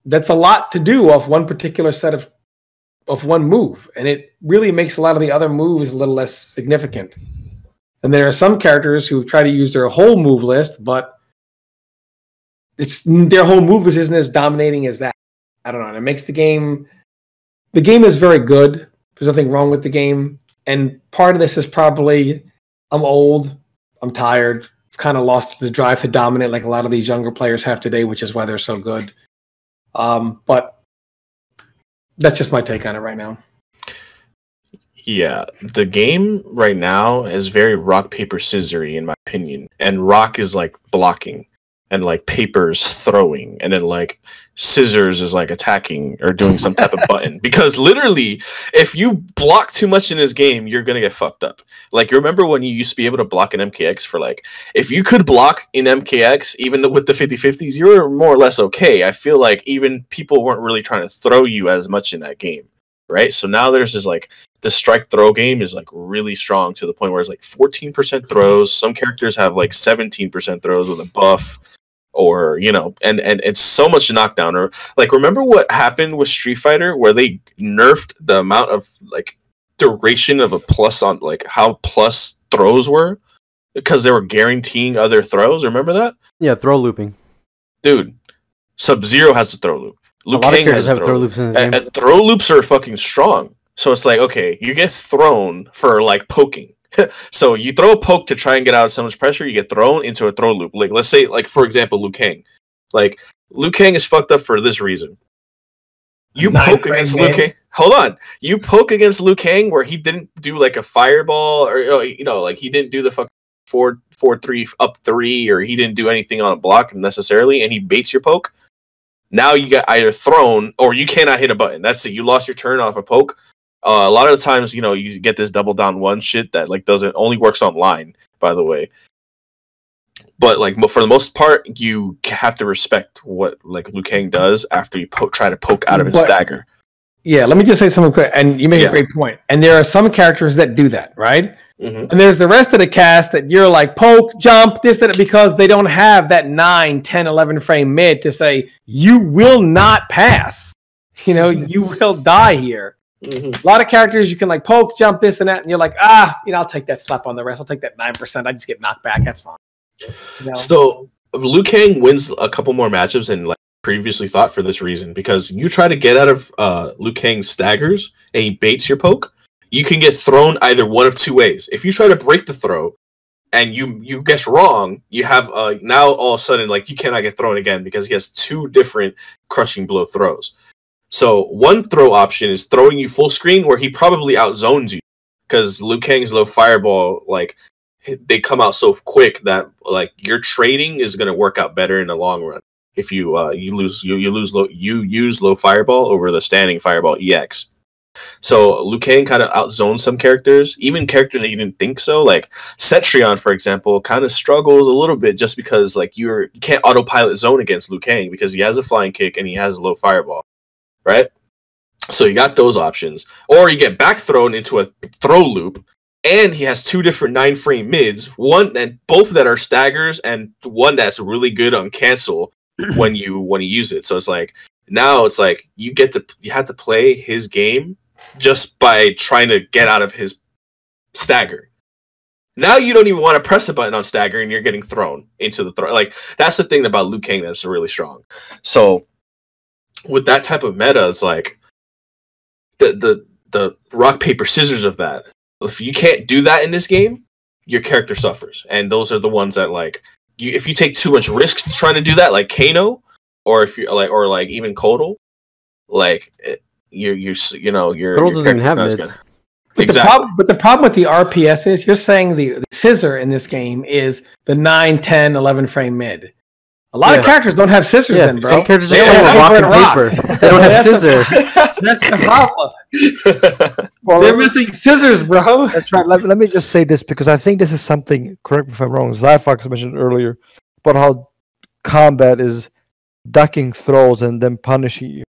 That's a lot to do off one particular set of one move, and it really makes a lot of the other moves a little less significant. And there are some characters who try to use their whole move list, but their whole move list isn't as dominating as that. I don't know. And it makes the game is very good. There's nothing wrong with the game. And part of this is probably I'm old, I'm tired, kind of lost the drive to dominate like a lot of these younger players have today, which is why they're so good. But that's just my take on it right now.
Yeah, the game right now is very rock, paper, scissory in my opinion. And rock is like blocking, and like paper's throwing, and then like scissors is like attacking or doing some type of button. Because literally, if you block too much in this game, you're gonna get fucked up. Like, you remember when you used to be able to block an MKX for like, if you could block in MKX, even with the 50-50s, you were more or less okay. I feel like even people weren't really trying to throw you as much in that game, right? So now there's this like, the strike throw game is like really strong to the point where it's like 14% throws. Some characters have like 17% throws with a buff. Or, and it's so much knockdown. Or like, remember what happened with Street Fighter where they nerfed the amount of like duration of a plus on like how plus throws were because they were guaranteeing other throws. Remember that?
Yeah, throw looping.
Dude, Sub-Zero has a throw loop. Liu Kang has a throw loop. And throw loops are fucking strong. So it's like, okay, you get thrown for like poking. So you throw a poke to try and get out of someone's pressure, you get thrown into a throw loop. Like, let's say, like, for example, Liu Kang. Like, Liu Kang is fucked up for this reason. You poke against Liu Kang. Hold on. You poke against Liu Kang where he didn't do, like, a fireball, or, like, he didn't do the fucking 4-3 up 3, or he didn't do anything on a block necessarily, and he baits your poke. Now you get either thrown, or you cannot hit a button. That's it. You lost your turn off a poke. A lot of the times, you get this double down one shit that like only works online, by the way. But like for the most part, you have to respect what like Liu Kang does after you try to poke out of his stagger.
Yeah, let me just say something quick, and you make a great point. And there are some characters that do that, right? Mm-hmm. And there's the rest of the cast that you're like poke, jump, this, that, because they don't have that 9, 10, 11 frame mid to say you will not pass. You will die here. Mm-hmm. A lot of characters you can like poke, jump, this and that, and you're like, I'll take that slap on the wrist. I'll take that 9%. I just get knocked back. That's fine.
So Liu Kang wins a couple more matchups than like previously thought for this reason, because you try to get out of Liu Kang's staggers and he baits your poke, you can get thrown either one of two ways. If you try to break the throw and you guess wrong, you have now all of a sudden like you cannot get thrown again because he has two different crushing blow throws. So one throw option is throwing you full screen where he probably outzones you because Liu Kang's low fireball, like they come out so quick that like your trading is going to work out better in the long run. If you use low fireball over the standing fireball EX. So Liu Kang kind of outzones some characters, even characters that you didn't think so. Like Cetrion, for example, kind of struggles a little bit just because like you can't autopilot zone against Liu Kang because he has a flying kick and he has a low fireball. Right? So you got those options. Or you get back thrown into a throw loop, and he has 2 different 9-frame mids, one and both that are staggers, and one that's really good on cancel when you use it. So it's like now it's like you have to play his game just by trying to get out of his stagger. Now you don't even want to press the button on stagger, and you're getting thrown into the throw. Like that's the thing about Liu Kang that's really strong. So with that type of meta, it's like the rock paper scissors of that. If you can't do that in this game, your character suffers, and those are the ones that like if you take too much risk trying to do that, like Kano, or if you're like even Kodal, like your
Kodal doesn't even have mids.
But the problem with the RPS is you're saying the scissor in this game is the 9, 10, 11 frame mid. A lot of characters don't have scissors then, bro.
Some characters just have rock and paper. They don't have scissor.
That's the problem. Well, they're missing scissors, bro.
That's right. Let me just say this because I think this is something, correct me if I'm wrong, Zyphox mentioned earlier, about how combat is ducking throws and then punishing you.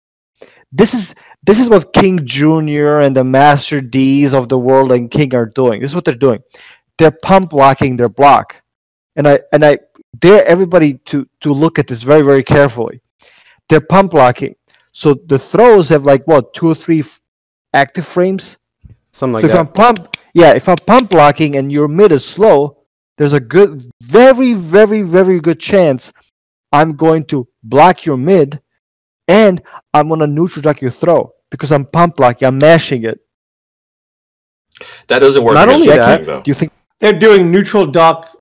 This is what King Jr. and the Master D's of the world and King are doing. This is what they're doing. They're pump blocking their block. And I dare everybody to look at this very, very carefully. They're pump blocking. So the throws have like what, 2 or 3 active frames?
Something like
that. If I'm pump blocking and your mid is slow, there's a good, very, very, very good chance I'm going to block your mid and I'm going to neutral duck your throw because I'm pump blocking, I'm mashing it.
That doesn't work.
Not only that,
do you think
they're doing neutral duck?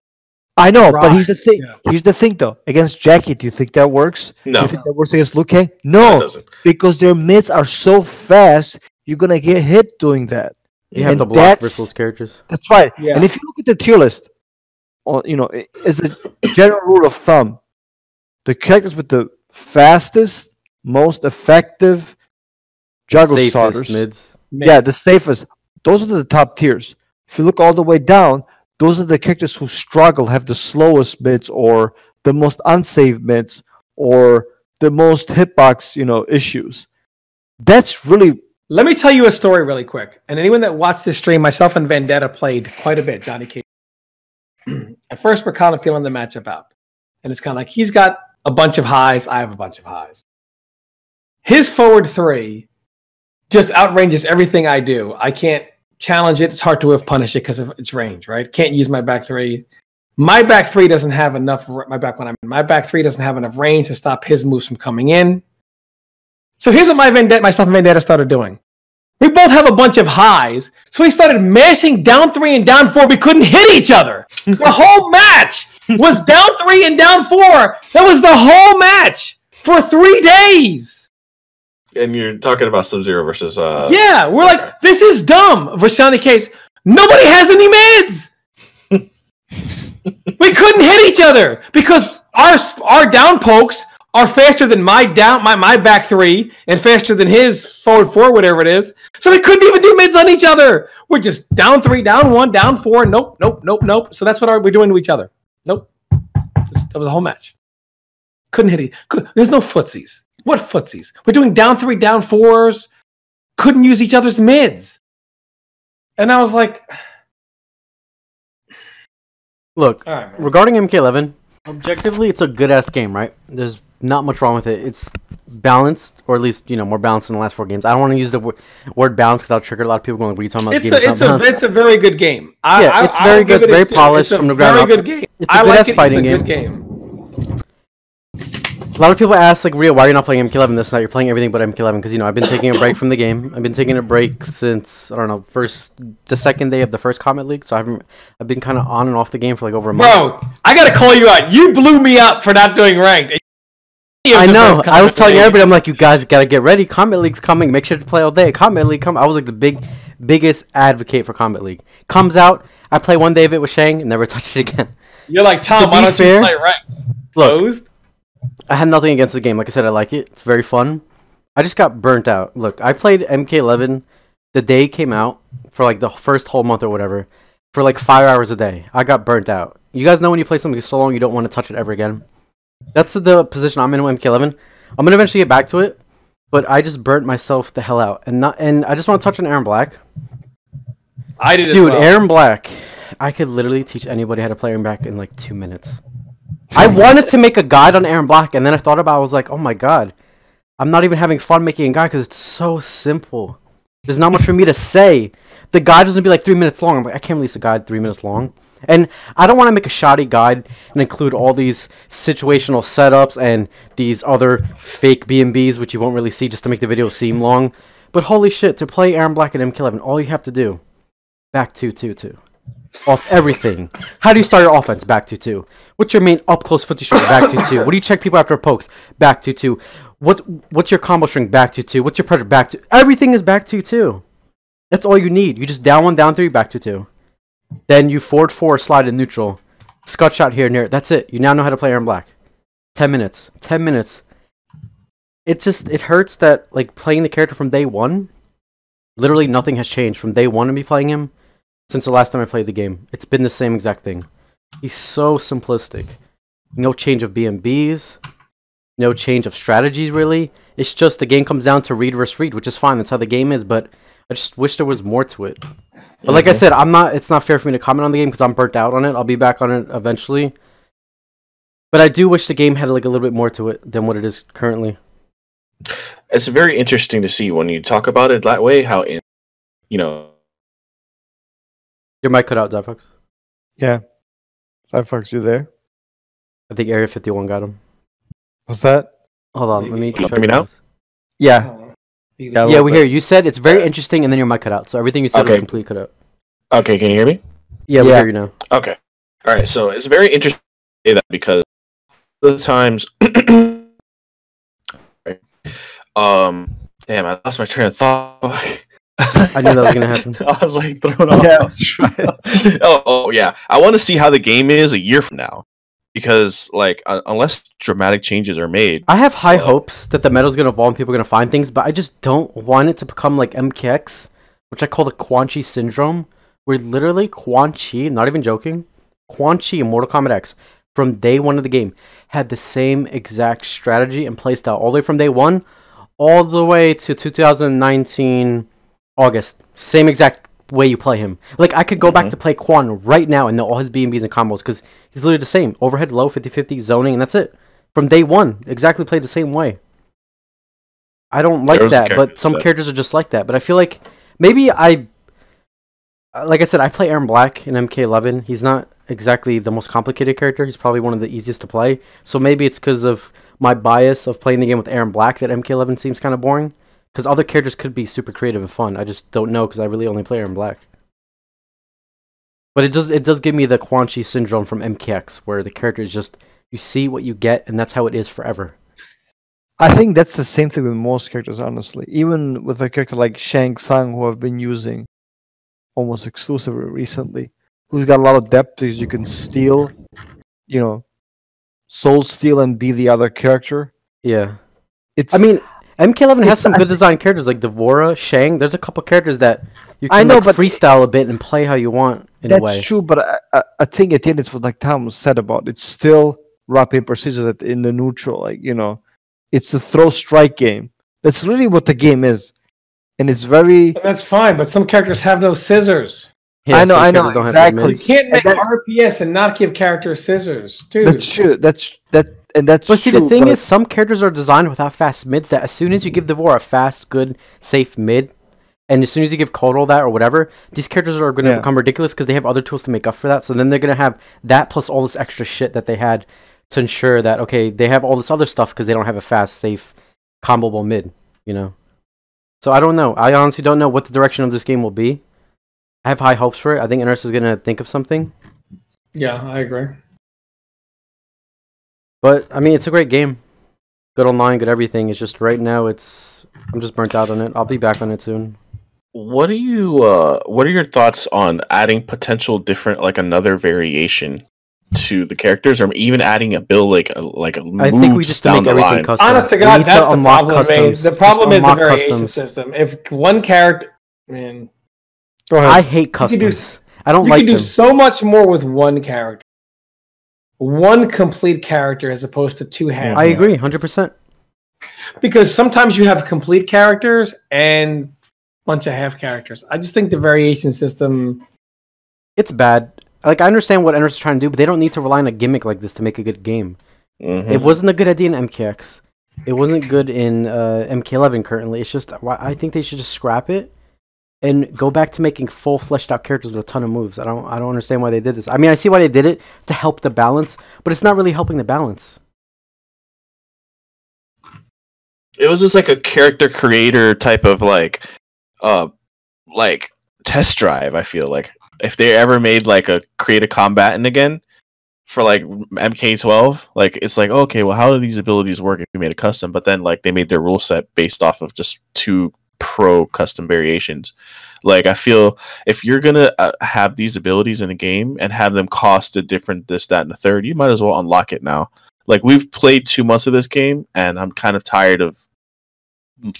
I know, but here's the thing. Yeah. Here's the thing, though. Against Jackie, do you think that works?
No.
Do you think that works against Liu Kang? No, because their mids are so fast, you're gonna get hit doing that.
You have to block versus characters.
That's right.
Yeah.
And if you look at the tier list, as a general rule of thumb, the characters with the fastest, most effective juggle starters,
mids.
The safest. Those are the top tiers. If you look all the way down, those are the characters who struggle, have the slowest mids, or the most unsafe mids, or the most hitbox, issues. That's really.
Let me tell you a story really quick. And anyone that watched this stream, myself and Vendetta played quite a bit. Johnny K. At first, we're kind of feeling the matchup out, and it's kind of like he's got a bunch of highs, I have a bunch of highs. His forward 3 just outranges everything I do. I can't challenge it. It's hard to whiff punish it because of its range, right? Can't use my back 3. My back 3 doesn't have enough. My back 3 doesn't have enough range to stop his moves from coming in. So here's what myself and Vendetta started doing. We both have a bunch of highs, so we started mashing down 3 and down 4. We couldn't hit each other. The whole match was down 3 and down 4. That was the whole match for 3 days.
And you're talking about Sub-Zero versus...
Yeah, we're like, this is dumb. Vashani case, nobody has any mids. We couldn't hit each other because our down pokes are faster than my back 3 and faster than his forward 4, whatever it is. So we couldn't even do mids on each other. We're just down 3, down 1, down 4. Nope. So that's what we're doing to each other. Nope. That was a whole match. Couldn't hit There's no footsies. What footsies? We're doing down 3, down 4s. Couldn't use each other's mids. And I was like...
Look, regarding MK11, objectively, it's a good-ass game, right? There's not much wrong with it. It's balanced, or at least, more balanced than the last 4 games. I don't want to use the word balanced because I'll trigger a lot of people going, what are you talking about?
It's a very good game.
It's very good. It's very polished from the ground up.
It's a very good game.
It's a good-ass fighting game. A lot of people ask, Rio, why are you not playing MK11 this night? You're playing everything but MK11 because, I've been taking a break from the game. I've been taking a break since, I don't know, the second day of the first Comet League. So I've been kind of on and off the game for over a month.
Bro, I got to call you out. You blew me up for not doing ranked.
I know. I was telling everybody, I'm like, you guys got to get ready. Comet League's coming. Make sure to play all day. Comet League I was the biggest advocate for Comet League. Comes out. I play one day of it with Shang and never touched it again.
You're like, Tom, why don't you play ranked?
Look, I had nothing against the game. Like I said, I like it. It's very fun. I just got burnt out. Look, I played MK11 the day it came out for the first whole month or whatever for 5 hours a day. I got burnt out. You guys know when you play something so long you don't want to touch it ever again. That's the position I'm in with MK11. I'm going to eventually get back to it. but I just burnt myself the hell out. And I just want to touch on Aaron Black.
I did,
dude.
as well.
Aaron Black, I could literally teach anybody how to play Aaron Black in like 2 minutes. I wanted to make a guide on Aaron Black, and then I thought about it, I was like, oh my god, I'm not even having fun making a guide because it's so simple. There's not much for me to say. The guide was gonna be like 3 minutes long. I'm like, I can't release a guide 3 minutes long. And I don't want to make a shoddy guide and include all these situational setups and these other fake B&Bs, which you won't really see just to make the video seem long. But holy shit, to play Aaron Black at MK11, all you have to do, back 2-2-2. Off everything. How do you start your offense? Back 2-2. What's your main up-close footy stroke? Back 2-2. What do you check people after pokes? Back 2-2. What's your combo string? Back 2-2. What's your pressure? Back 2. Everything is back 2-2. That's all you need. You just down 1, down 3, back 2-2. Then you forward 4, slide in neutral. Scud shot here and there. That's it. You now know how to play Aaron Black. 10 minutes. 10 minutes. It hurts that, like, playing the character from day one, literally nothing has changed from day one of me playing him since the last time I played the game. It's been the same exact thing. He's so simplistic. No change of BMBs. No change of strategies, really. It's just the game comes down to read versus read, which is fine. That's how the game is, but I just wish there was more to it. But like I said, it's not fair for me to comment on the game because I'm burnt out on it. I'll be back on it eventually. But I do wish the game had like a little bit more to it than what it is currently.
It's very interesting to see when you talk about it that way, how,
Your mic cut out, Zyphox.
Yeah. Zyphox, you there?
I think Area 51 got him.
What's that?
Hold on, let me
Can you hear me now?
Yeah.
Yeah, we hear you. You said it's very interesting, and then your mic cut out. So everything you said was completely cut out.
Okay, can you hear me?
Yeah, we hear you now.
Okay. All right, so it's very interesting to say that because the times... damn, I lost my train of thought.
I knew that was going to happen.
I was like thrown off.
Yeah.
oh, yeah. I want to see how the game is a year from now. Because, like, unless dramatic changes are made...
I have high hopes that the meta's going to evolve and people are going to find things, but I just don't want it to become like MKX, which I call the Quan Chi syndrome, where literally Quan Chi, not even joking, Quan Chi in Mortal Kombat X, from day one of the game, had the same exact strategy and playstyle, all the way from day one, all the way to 2019 August. Same exact way you play him. Like, I could go back to play Quan right now and know all his B&Bs and combos, because he's literally the same. Overhead, low, 50-50, zoning, and that's it. From day one, exactly played the same way. I don't like that, but some characters are just like that. But I feel like maybe like I said, I play Aaron Black in MK11. He's not exactly the most complicated character. He's probably one of the easiest to play. So maybe it's because of my bias of playing the game with Aaron Black that MK11 seems kind of boring. Because other characters could be super creative and fun. I just don't know because I really only play Aaron Black. But it does give me the Quan Chi syndrome from MKX, where the character is just, you see what you get, and that's how it is forever.
I think that's the same thing with most characters, honestly. Even with a character like Shang Tsung, who I've been using almost exclusively recently, who's got a lot of depth because you can steal, soul steal and be the other character.
Yeah. MK11 has some good design characters like Devora, Shang. There's a couple characters that you can freestyle a bit and play how you want in a way.
That's true, but I think at the end it's what like Tom said about it's still rock paper scissors in the neutral. It's the throw strike game. That's really what the game is, and it's very.
And that's fine, but some characters have no scissors.
Yeah,
I know exactly.
You can't make RPS and not give characters scissors, dude.
That's true. That's
But see, the thing is, some characters are designed without fast mids that as soon as you give Devora a fast, good, safe mid, and as soon as you give Kotal that or whatever, these characters are going to become ridiculous because they have other tools to make up for that. So then they're going to have that plus all this extra shit that they had to ensure that, okay, they have all this other stuff because they don't have a fast, safe, comboable mid, So I don't know. I honestly don't know what the direction of this game will be. I have high hopes for it. I think NRS is going to think of something.
Yeah, I agree.
But, I mean, it's a great game. Good online, good everything. It's just right now, I'm just burnt out on it. I'll be back on it soon.
What are your thoughts on adding potential different, like another variation to the characters, or even adding a build like a
I think we just
down
make
the
everything
line?
custom.
Honest to God, that's the problem.
Customs.
The problem is the variation
customs.
system. If one character, man,
go ahead.
I hate customs. I don't like them.
You can do so much more with one character. One complete character as opposed to two half.
I agree, 100%.
Because sometimes you have complete characters and a bunch of half characters. I just think the variation system...
It's bad. Like, I understand what Ender's trying to do, but they don't need to rely on a gimmick like this to make a good game.
Mm-hmm.
It wasn't a good idea in MKX. It wasn't good in MK11 currently. It's just, I think they should just scrap it and go back to making full fleshed out characters with a ton of moves. I don't understand why they did this. I mean, I see why they did it to help the balance, but it's not really helping the balance.
It was just like a character creator type of like test drive. I feel like if they ever made like a create a combatant again for like MK12, like it's like, okay, well, how do these abilities work if we made a custom? But then like they made their rule set based off of just 2 pro custom variations. Like I feel if you're gonna have these abilities in a game and have them cost a different this, that, and the third, you might as well unlock it now. Like we've played 2 months of this game and I'm kind of tired of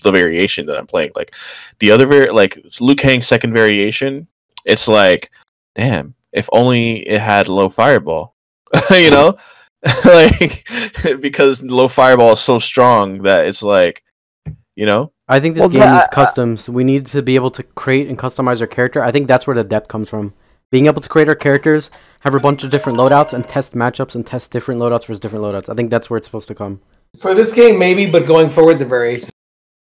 the variation that I'm playing. Like the other like Liu Kang's second variation, it's like, damn, if only it had low fireball. You know? Like because low fireball is so strong that it's like, you know?
I think this game needs customs. We need to be able to create and customize our character. I think that's where the depth comes from. Being able to create our characters, have a bunch of different loadouts, and test matchups and test different loadouts versus different loadouts. I think that's where it's supposed to come.
For this game, maybe, but going forward, the variations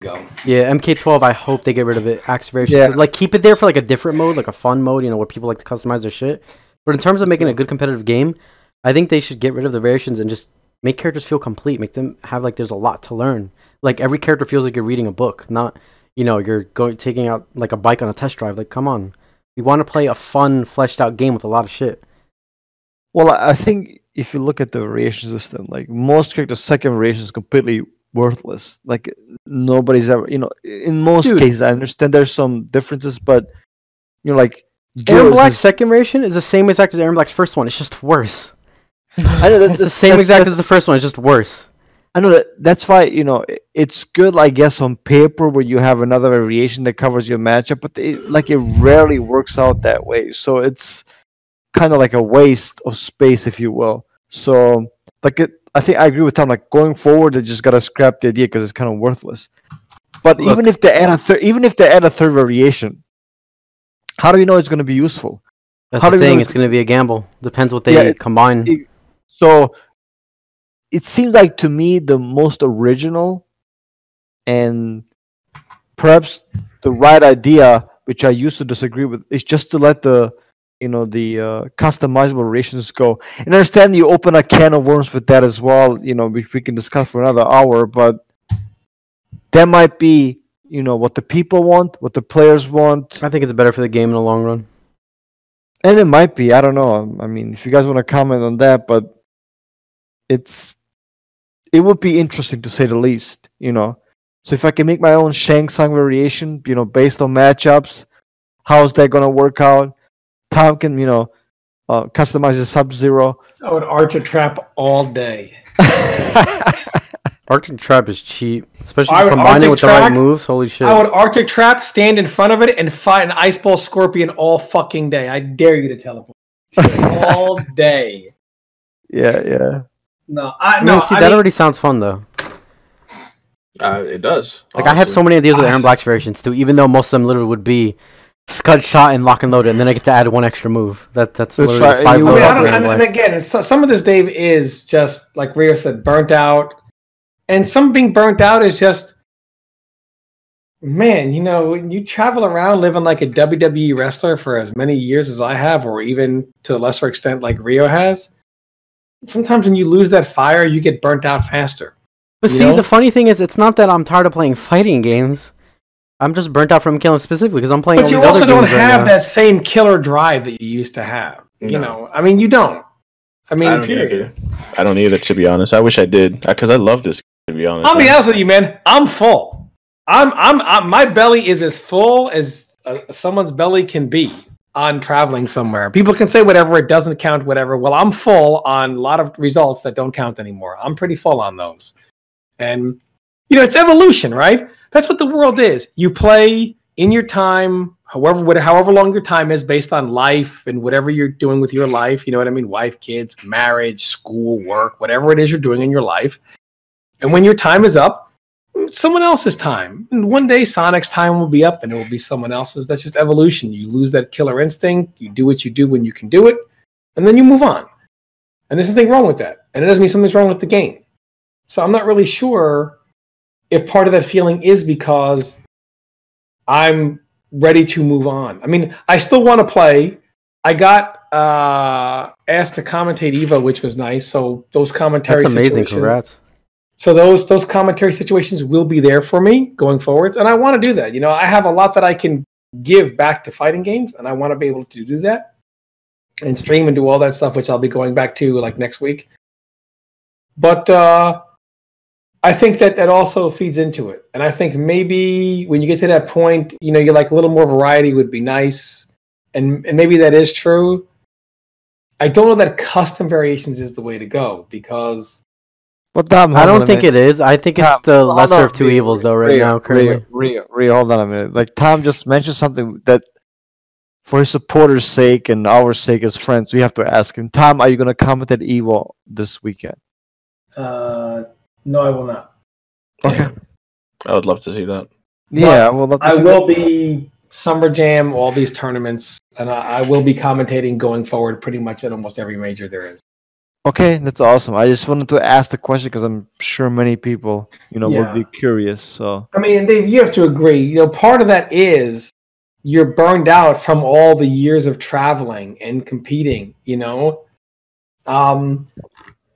go.
Yeah, MK12, I hope they get rid of it. Axe variations.
Yeah.
Like, keep it there for, like, a different mode, like a fun mode, you know, where people like to customize their shit. But in terms of making a good competitive game, I think they should get rid of the variations and just make characters feel complete. Make them have, like, there's a lot to learn. Like, every character feels like you're reading a book, not, you know, you're taking out, like, a bike on a test drive. Like, come on. We want to play a fun, fleshed out game with a lot of shit.
Well, I think if you look at the variation system, like most characters' second variation is completely worthless. Like nobody's ever, you know, in most cases, I understand there's some differences, but you know, like
Aaron Black's second variation is the same exact as Aaron Black's first one. It's just worse.
I know
it's the same exact as the first one. It's just worse.
I know that's why, you know, it's good, I guess, on paper where you have another variation that covers your matchup, but it rarely works out that way. So it's kind of like a waste of space, if you will. So, like, I think I agree with Tom. Like, going forward, they just gotta scrap the idea because it's kind of worthless. But look, even if they add a third variation, how do you know it's going to be useful?
That's the thing. It's going to be a gamble. Depends what they combine.
So it seems like to me the most original and perhaps the right idea, which I used to disagree with, is just to let the customizable variations go. And I understand you open a can of worms with that as well, you know, which we can discuss for another hour, but that might be, you know, what the people want, what the players want.
I think it's better for the game in the long run.
And it might be. I don't know. I mean, if you guys want to comment on that, but it would be interesting to say the least, you know. So if I can make my own Shang Tsung variation, you know, based on matchups, how's that going to work out? Tom can, you know, customize the Sub-Zero.
I would Archer Trap all day.
Arctic Trap is cheap, especially combining with the right moves. Holy shit!
I would Arctic Trap, stand in front of it, and fight an Ice Ball Scorpion all fucking day. I dare you to teleport all day.
Yeah.
No,
that already sounds fun though.
It does.
Like honestly. I have so many ideas with Aaron Black's variations too, even though most of them literally would be Scud Shot and Lock and Load, and then I get to add one extra move. That's literally
right.
5
loadouts. And again, some of this, Dave, is just like Rio said, burnt out. And some being burnt out is just, man, you know, when you travel around living like a WWE wrestler for as many years as I have, or even to a lesser extent like Rio has, sometimes when you lose that fire, you get burnt out faster.
But see, the funny thing is, it's not that I'm tired of playing fighting games. I'm just burnt out from killing specifically because I'm playing all these other games. But you also don't have
that same killer drive that you used to have. No. You know, I mean, you don't. I
don't either, to be honest. I wish I did, because I love this. To be honest,
I'll be honest with you, man. I'm full. I'm my belly is as full as someone's belly can be on traveling somewhere. People can say whatever, it doesn't count, whatever. Well, I'm full on a lot of results that don't count anymore. I'm pretty full on those. And, you know, it's evolution, right? That's what the world is. You play in your time, however long your time is, based on life and whatever you're doing with your life. You know what I mean? Wife, kids, marriage, school, work, whatever it is you're doing in your life. And when your time is up, someone else's time. And one day Sonic's time will be up and it will be someone else's. That's just evolution. You lose that killer instinct. You do what you do when you can do it, and then you move on. And there's nothing wrong with that. And it doesn't mean something's wrong with the game. So I'm not really sure if part of that feeling is because I'm ready to move on. I mean, I still want to play. I got asked to commentate EVO, which was nice. So those commentary
That's amazing.
situations,
Congrats.
so those commentary situations will be there for me going forwards, and I want to do that. You know, I have a lot that I can give back to fighting games, and I want to be able to do that and stream and do all that stuff, which I'll be going back to like next week. But I think that also feeds into it, and I think maybe when you get to that point, you know, you're like a little more variety would be nice, and maybe that is true. I don't know that custom variations is the way to go because.
Well, Tom,
I don't think it is. I think it's the lesser of two evils, though, right now, currently.
Rhea, hold on a minute. Like, Tom just mentioned something that, for his supporters' sake and our sake as friends, we have to ask him. Tom, are you going to comment at EVO this weekend?
No, I will not.
Okay.
I would love to see that.
Yeah, I will love to see
I will be Summer Jam, all these tournaments, and I will be commentating going forward pretty much at almost every major there is.
Okay, that's awesome. I just wanted to ask the question because I'm sure many people, would be curious. So
I mean, and Dave, you have to agree. You know, part of that is you're burned out from all the years of traveling and competing. You know,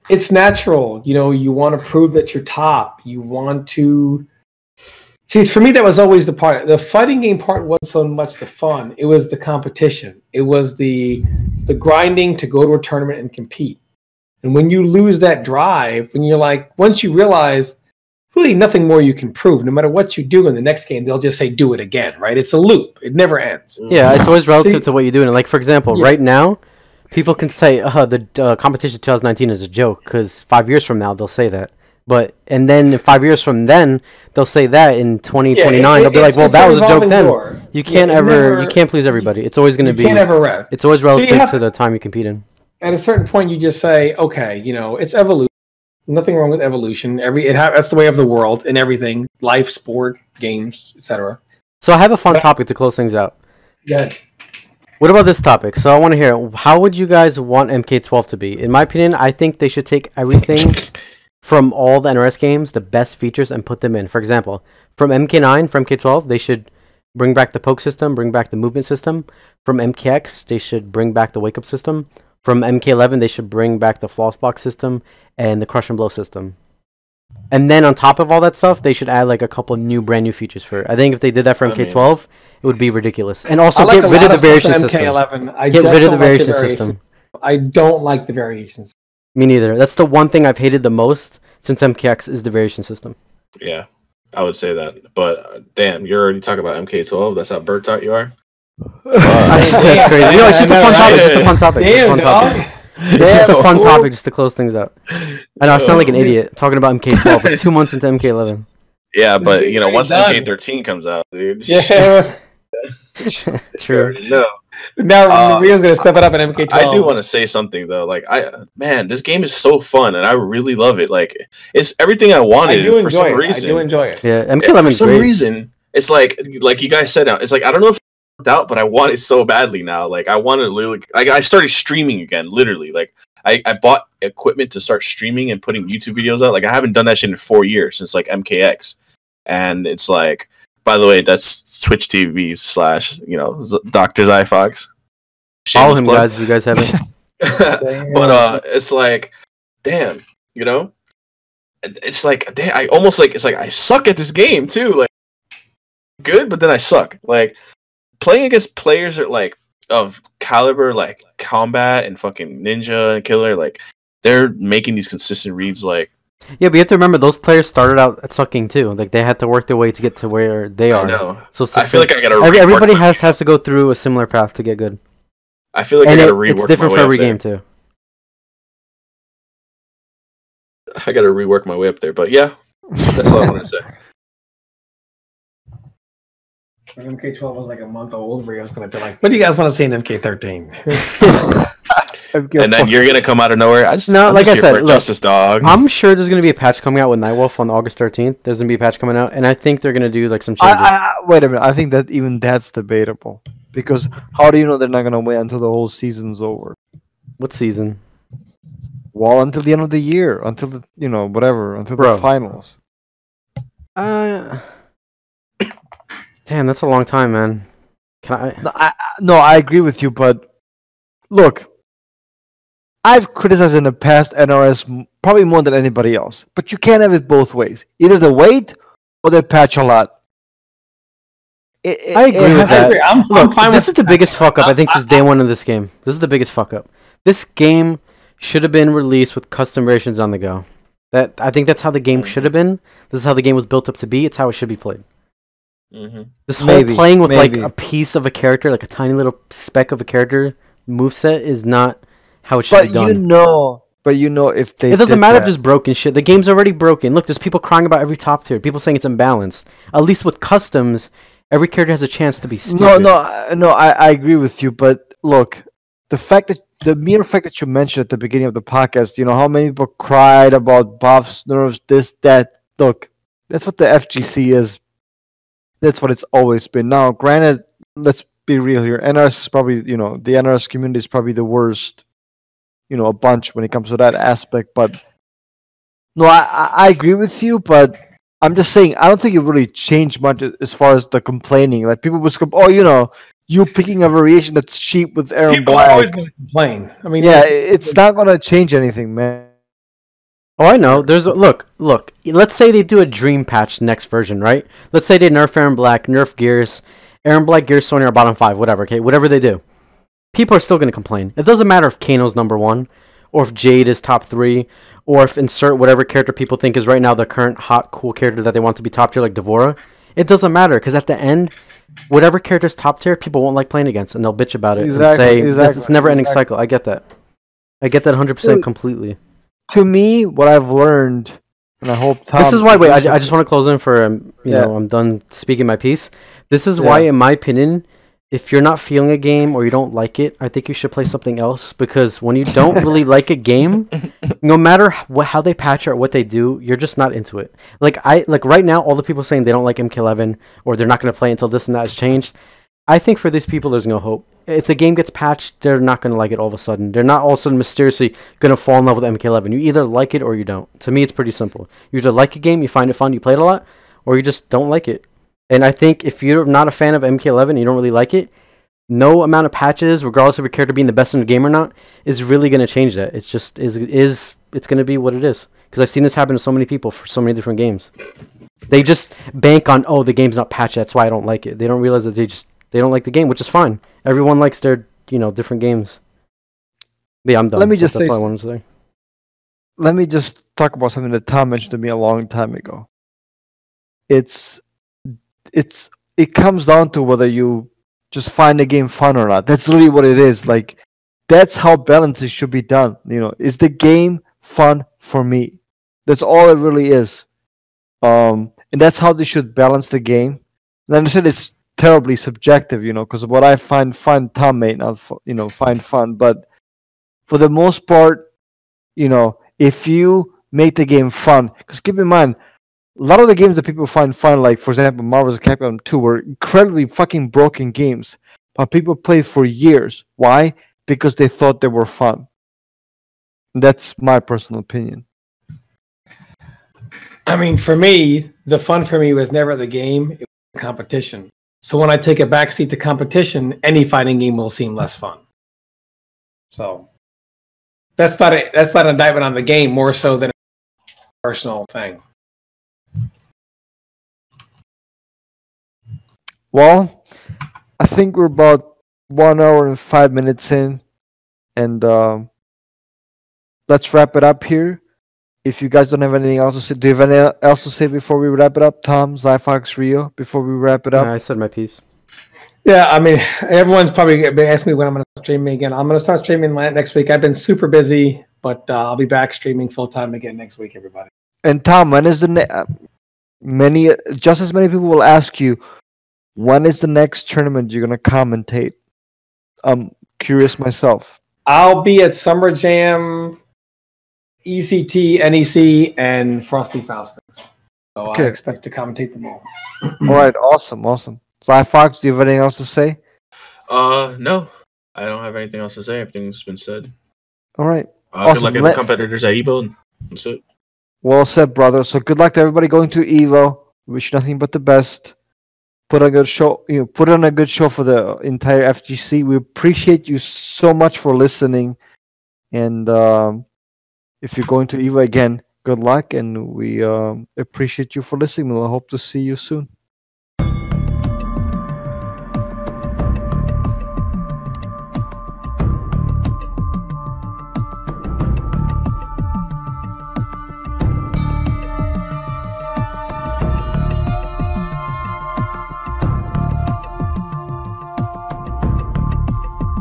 it's natural. You know, you want to prove that you're top. You want to see. For me, that was always the part. The fighting game part wasn't so much the fun. It was the competition. It was the grinding to go to a tournament and compete. And when you lose that drive, when you're like, once you realize really nothing more you can prove, no matter what you do in the next game, they'll just say, do it again, right? It's a loop. It never ends.
Yeah, it's always relative to what you're doing. Like, for example, right now, people can say, the competition 2019 is a joke, because 5 years from now, they'll say that. And then 5 years from then, they'll say that in 2029. They'll be like, well, that was a joke then.
Door.
You can't you can't please everybody. It's always going to be,
can't ever rest.
It's always relative to the time you compete in.
At a certain point, you just say, okay, you know, it's evolution. Nothing wrong with evolution. That's the way of the world in everything: life, sport, games, etc.
So I have a fun topic to close things out.
Yeah.
What about this topic? So I want to hear, how would you guys want MK12 to be? In my opinion, I think they should take everything from all the NRS games, the best features, and put them in. For example, from MK9, from MK12, they should bring back the poke system, bring back the movement system. From MKX, they should bring back the wake-up system. From MK11, they should bring back the floss box system and the crush and blow system. And then on top of all that stuff, they should add like a couple brand new features for it. I think if they did that for MK12, it would be ridiculous. And also get rid of the variation system. Get rid of the variation system.
I don't like the variations.
Me neither. That's the one thing I've hated the most since MKX is the variation system.
Yeah, I would say that. But damn, you're already talking about MK12. That's how burnt out you are.
That's crazy. No, it's just a fun topic. Just a fun topic. It's just a fun topic just to close things out. I know I sound like an idiot talking about MK12 for 2 months into MK11.
Yeah, but once MK13 comes out, dude.
Yeah.
True.
No.
Now Rio's gonna step it up in MK12.
I do want to say something though. Like, this game is so fun, and I really love it. Like, it's everything I wanted. For some reason,
I do enjoy it.
Yeah, MK11
for
is
some
great.
reason, it's like you guys said. It's like I don't know if it worked out, but I want it so badly now. Like, I want to literally. Like, I started streaming again. Literally, like I bought equipment to start streaming and putting YouTube videos out. Like, I haven't done that shit in 4 years since like MKX, and it's like. By the way, that's Twitch TV / Dr. Zyphox.
Follow him, guys, if you guys haven't.
But it's like, damn, it's like, damn, it's like I suck at this game too. Like, good, but then I suck. Like, playing against players that like of caliber, like Combat and fucking Ninja and Killer, like they're making these consistent reads, like.
Yeah, but you have to remember those players started out at sucking too. Like, they had to work their way to get to where they are.
I know.
So
I feel like I gotta.
Everybody has to go through a similar path to get good.
I feel like I gotta rework.
It's different for every game too.
I gotta rework my way up there, but yeah, that's all I want to say.
When MK12 was like a month old, Rio's gonna be like, "What do you guys want to see in MK13?"
and then you're gonna come out of nowhere. I'm
like
just
I
here
said,
for a
look,
Justice Dog.
I'm sure there's gonna be a patch coming out with Nightwolf on August 13th. There's gonna be a patch coming out, and I think they're gonna do like some changes.
Wait a minute. I think that even that's debatable because how do you know they're not gonna wait until the whole season's over?
What season?
Well, until the end of the year, until the whatever, until
Bro.
the finals.
Damn, that's a long time, man. Can I?
No, I agree with you, but look, I've criticized in the past NRS probably more than anybody else, but you can't have it both ways. Either they wait or they patch a lot.
I agree with that.
I'm fine
This
with
is the biggest fuck up I think since day one of this game. This is the biggest fuck up. This game should have been released with custom versions on the go. I think that's how the game should have been. This is how the game was built up to be. It's how it should be played.
Mm-hmm.
This whole playing with like a piece of a character, like a tiny little speck of a character moveset, is not how it should be done.
But if they
it doesn't matter if there's broken shit. The game's already broken. Look, there's people crying about every top tier. People saying it's imbalanced. At least with customs, every character has a chance to be stupid.
No, I agree with you. But look, the mere fact that you mentioned at the beginning of the podcast, how many people cried about buffs, nerfs, this, that. Look, that's what the FGC is. That's what it's always been. Now, granted, let's be real here. NRS is probably, the NRS community is probably the worst, a bunch when it comes to that aspect. But no, I agree with you, but I'm just saying I don't think it really changed much as far as the complaining. Like people would go, you picking a variation that's cheap with Aaron
people
Black.
are always going to complain. I mean,
yeah, it's not going to change anything, man.
Oh, I know. Look. Let's say they do a dream patch next version, right? Let's say they nerf Aaron Black, nerf Gears, Aaron Black, Gears, Sony are bottom 5, whatever. Okay, whatever they do, people are still going to complain. It doesn't matter if Kano's number 1, or if Jade is top 3, or if insert whatever character people think is right now the current hot, cool character that they want to be top tier, like Devora. It doesn't matter because at the end, whatever character's top tier, people won't like playing against, and they'll bitch about it and say it's never ending cycle. I get that. I get that 100% completely.
To me, what I've learned, and I hope Tom...
This is why, wait, I just want to close in for, I'm done speaking my piece. This is why, in my opinion, if you're not feeling a game or you don't like it, I think you should play something else. Because when you don't really like a game, no matter how they patch or what they do, you're just not into it. Like right now, all the people saying they don't like MK11 or they're not going to play until this and that has changed. I think for these people, there's no hope. If the game gets patched, they're not going to like it all of a sudden. They're not all of a sudden mysteriously going to fall in love with MK11. You either like it or you don't. To me, it's pretty simple. You either like a game, you find it fun, you play it a lot, or you just don't like it. And I think if you're not a fan of MK11 and you don't really like it, no amount of patches, regardless of your character being the best in the game or not, is really going to change that. It's just it's going to be what it is. Because I've seen this happen to so many people for so many different games. They just bank on, the game's not patched, that's why I don't like it. They don't realize that they don't like the game, which is fine. Everyone likes their, different games. But yeah, I'm done. That's all I wanted to say.
Let me just talk about something that Tom mentioned to me a long time ago. It comes down to whether you just find the game fun or not. That's really what it is. Like, that's how balance should be done. Is the game fun for me? That's all it really is. And that's how they should balance the game. And I understand it's terribly subjective, because what I find fun, Tom may not, find fun. But for the most part, if you make the game fun, because keep in mind, a lot of the games that people find fun, like for example, Marvel vs. Capcom 2, were incredibly fucking broken games, but people played for years. Why? Because they thought they were fun. That's my personal opinion.
I mean, for me, the fun for me was never the game; it was the competition. So when I take a backseat to competition, any fighting game will seem less fun. So that's not an indictment on the game, more so than a personal thing.
Well, I think we're about 1 hour and 5 minutes in, and let's wrap it up here. If you guys don't have anything else to say, do you have anything else to say before we wrap it up? Tom, Zyphox, Rio, before we wrap it up?
I said my piece.
Yeah, I mean, everyone's probably been asking me when I'm going to stream again. I'm going to start streaming next week. I've been super busy, but I'll be back streaming full time again next week, everybody.
And Tom, when is just as many people will ask you, when is the next tournament you're going to commentate? I'm curious myself.
I'll be at Summer Jam, ECT, NEC, and Frosty Faustings. So I expect to commentate them all.
All right, awesome. Zyphox, do you have anything else to say?
No, I don't have anything else to say. Everything's been said.
All right,
Good luck at the competitors at EVO. And that's it.
Well said, brother. So good luck to everybody going to EVO. Wish nothing but the best. Put on a good show. Put on a good show for the entire FGC. We appreciate you so much for listening. And if you're going to EVO again, good luck. And we appreciate you for listening. We'll hope to see you soon.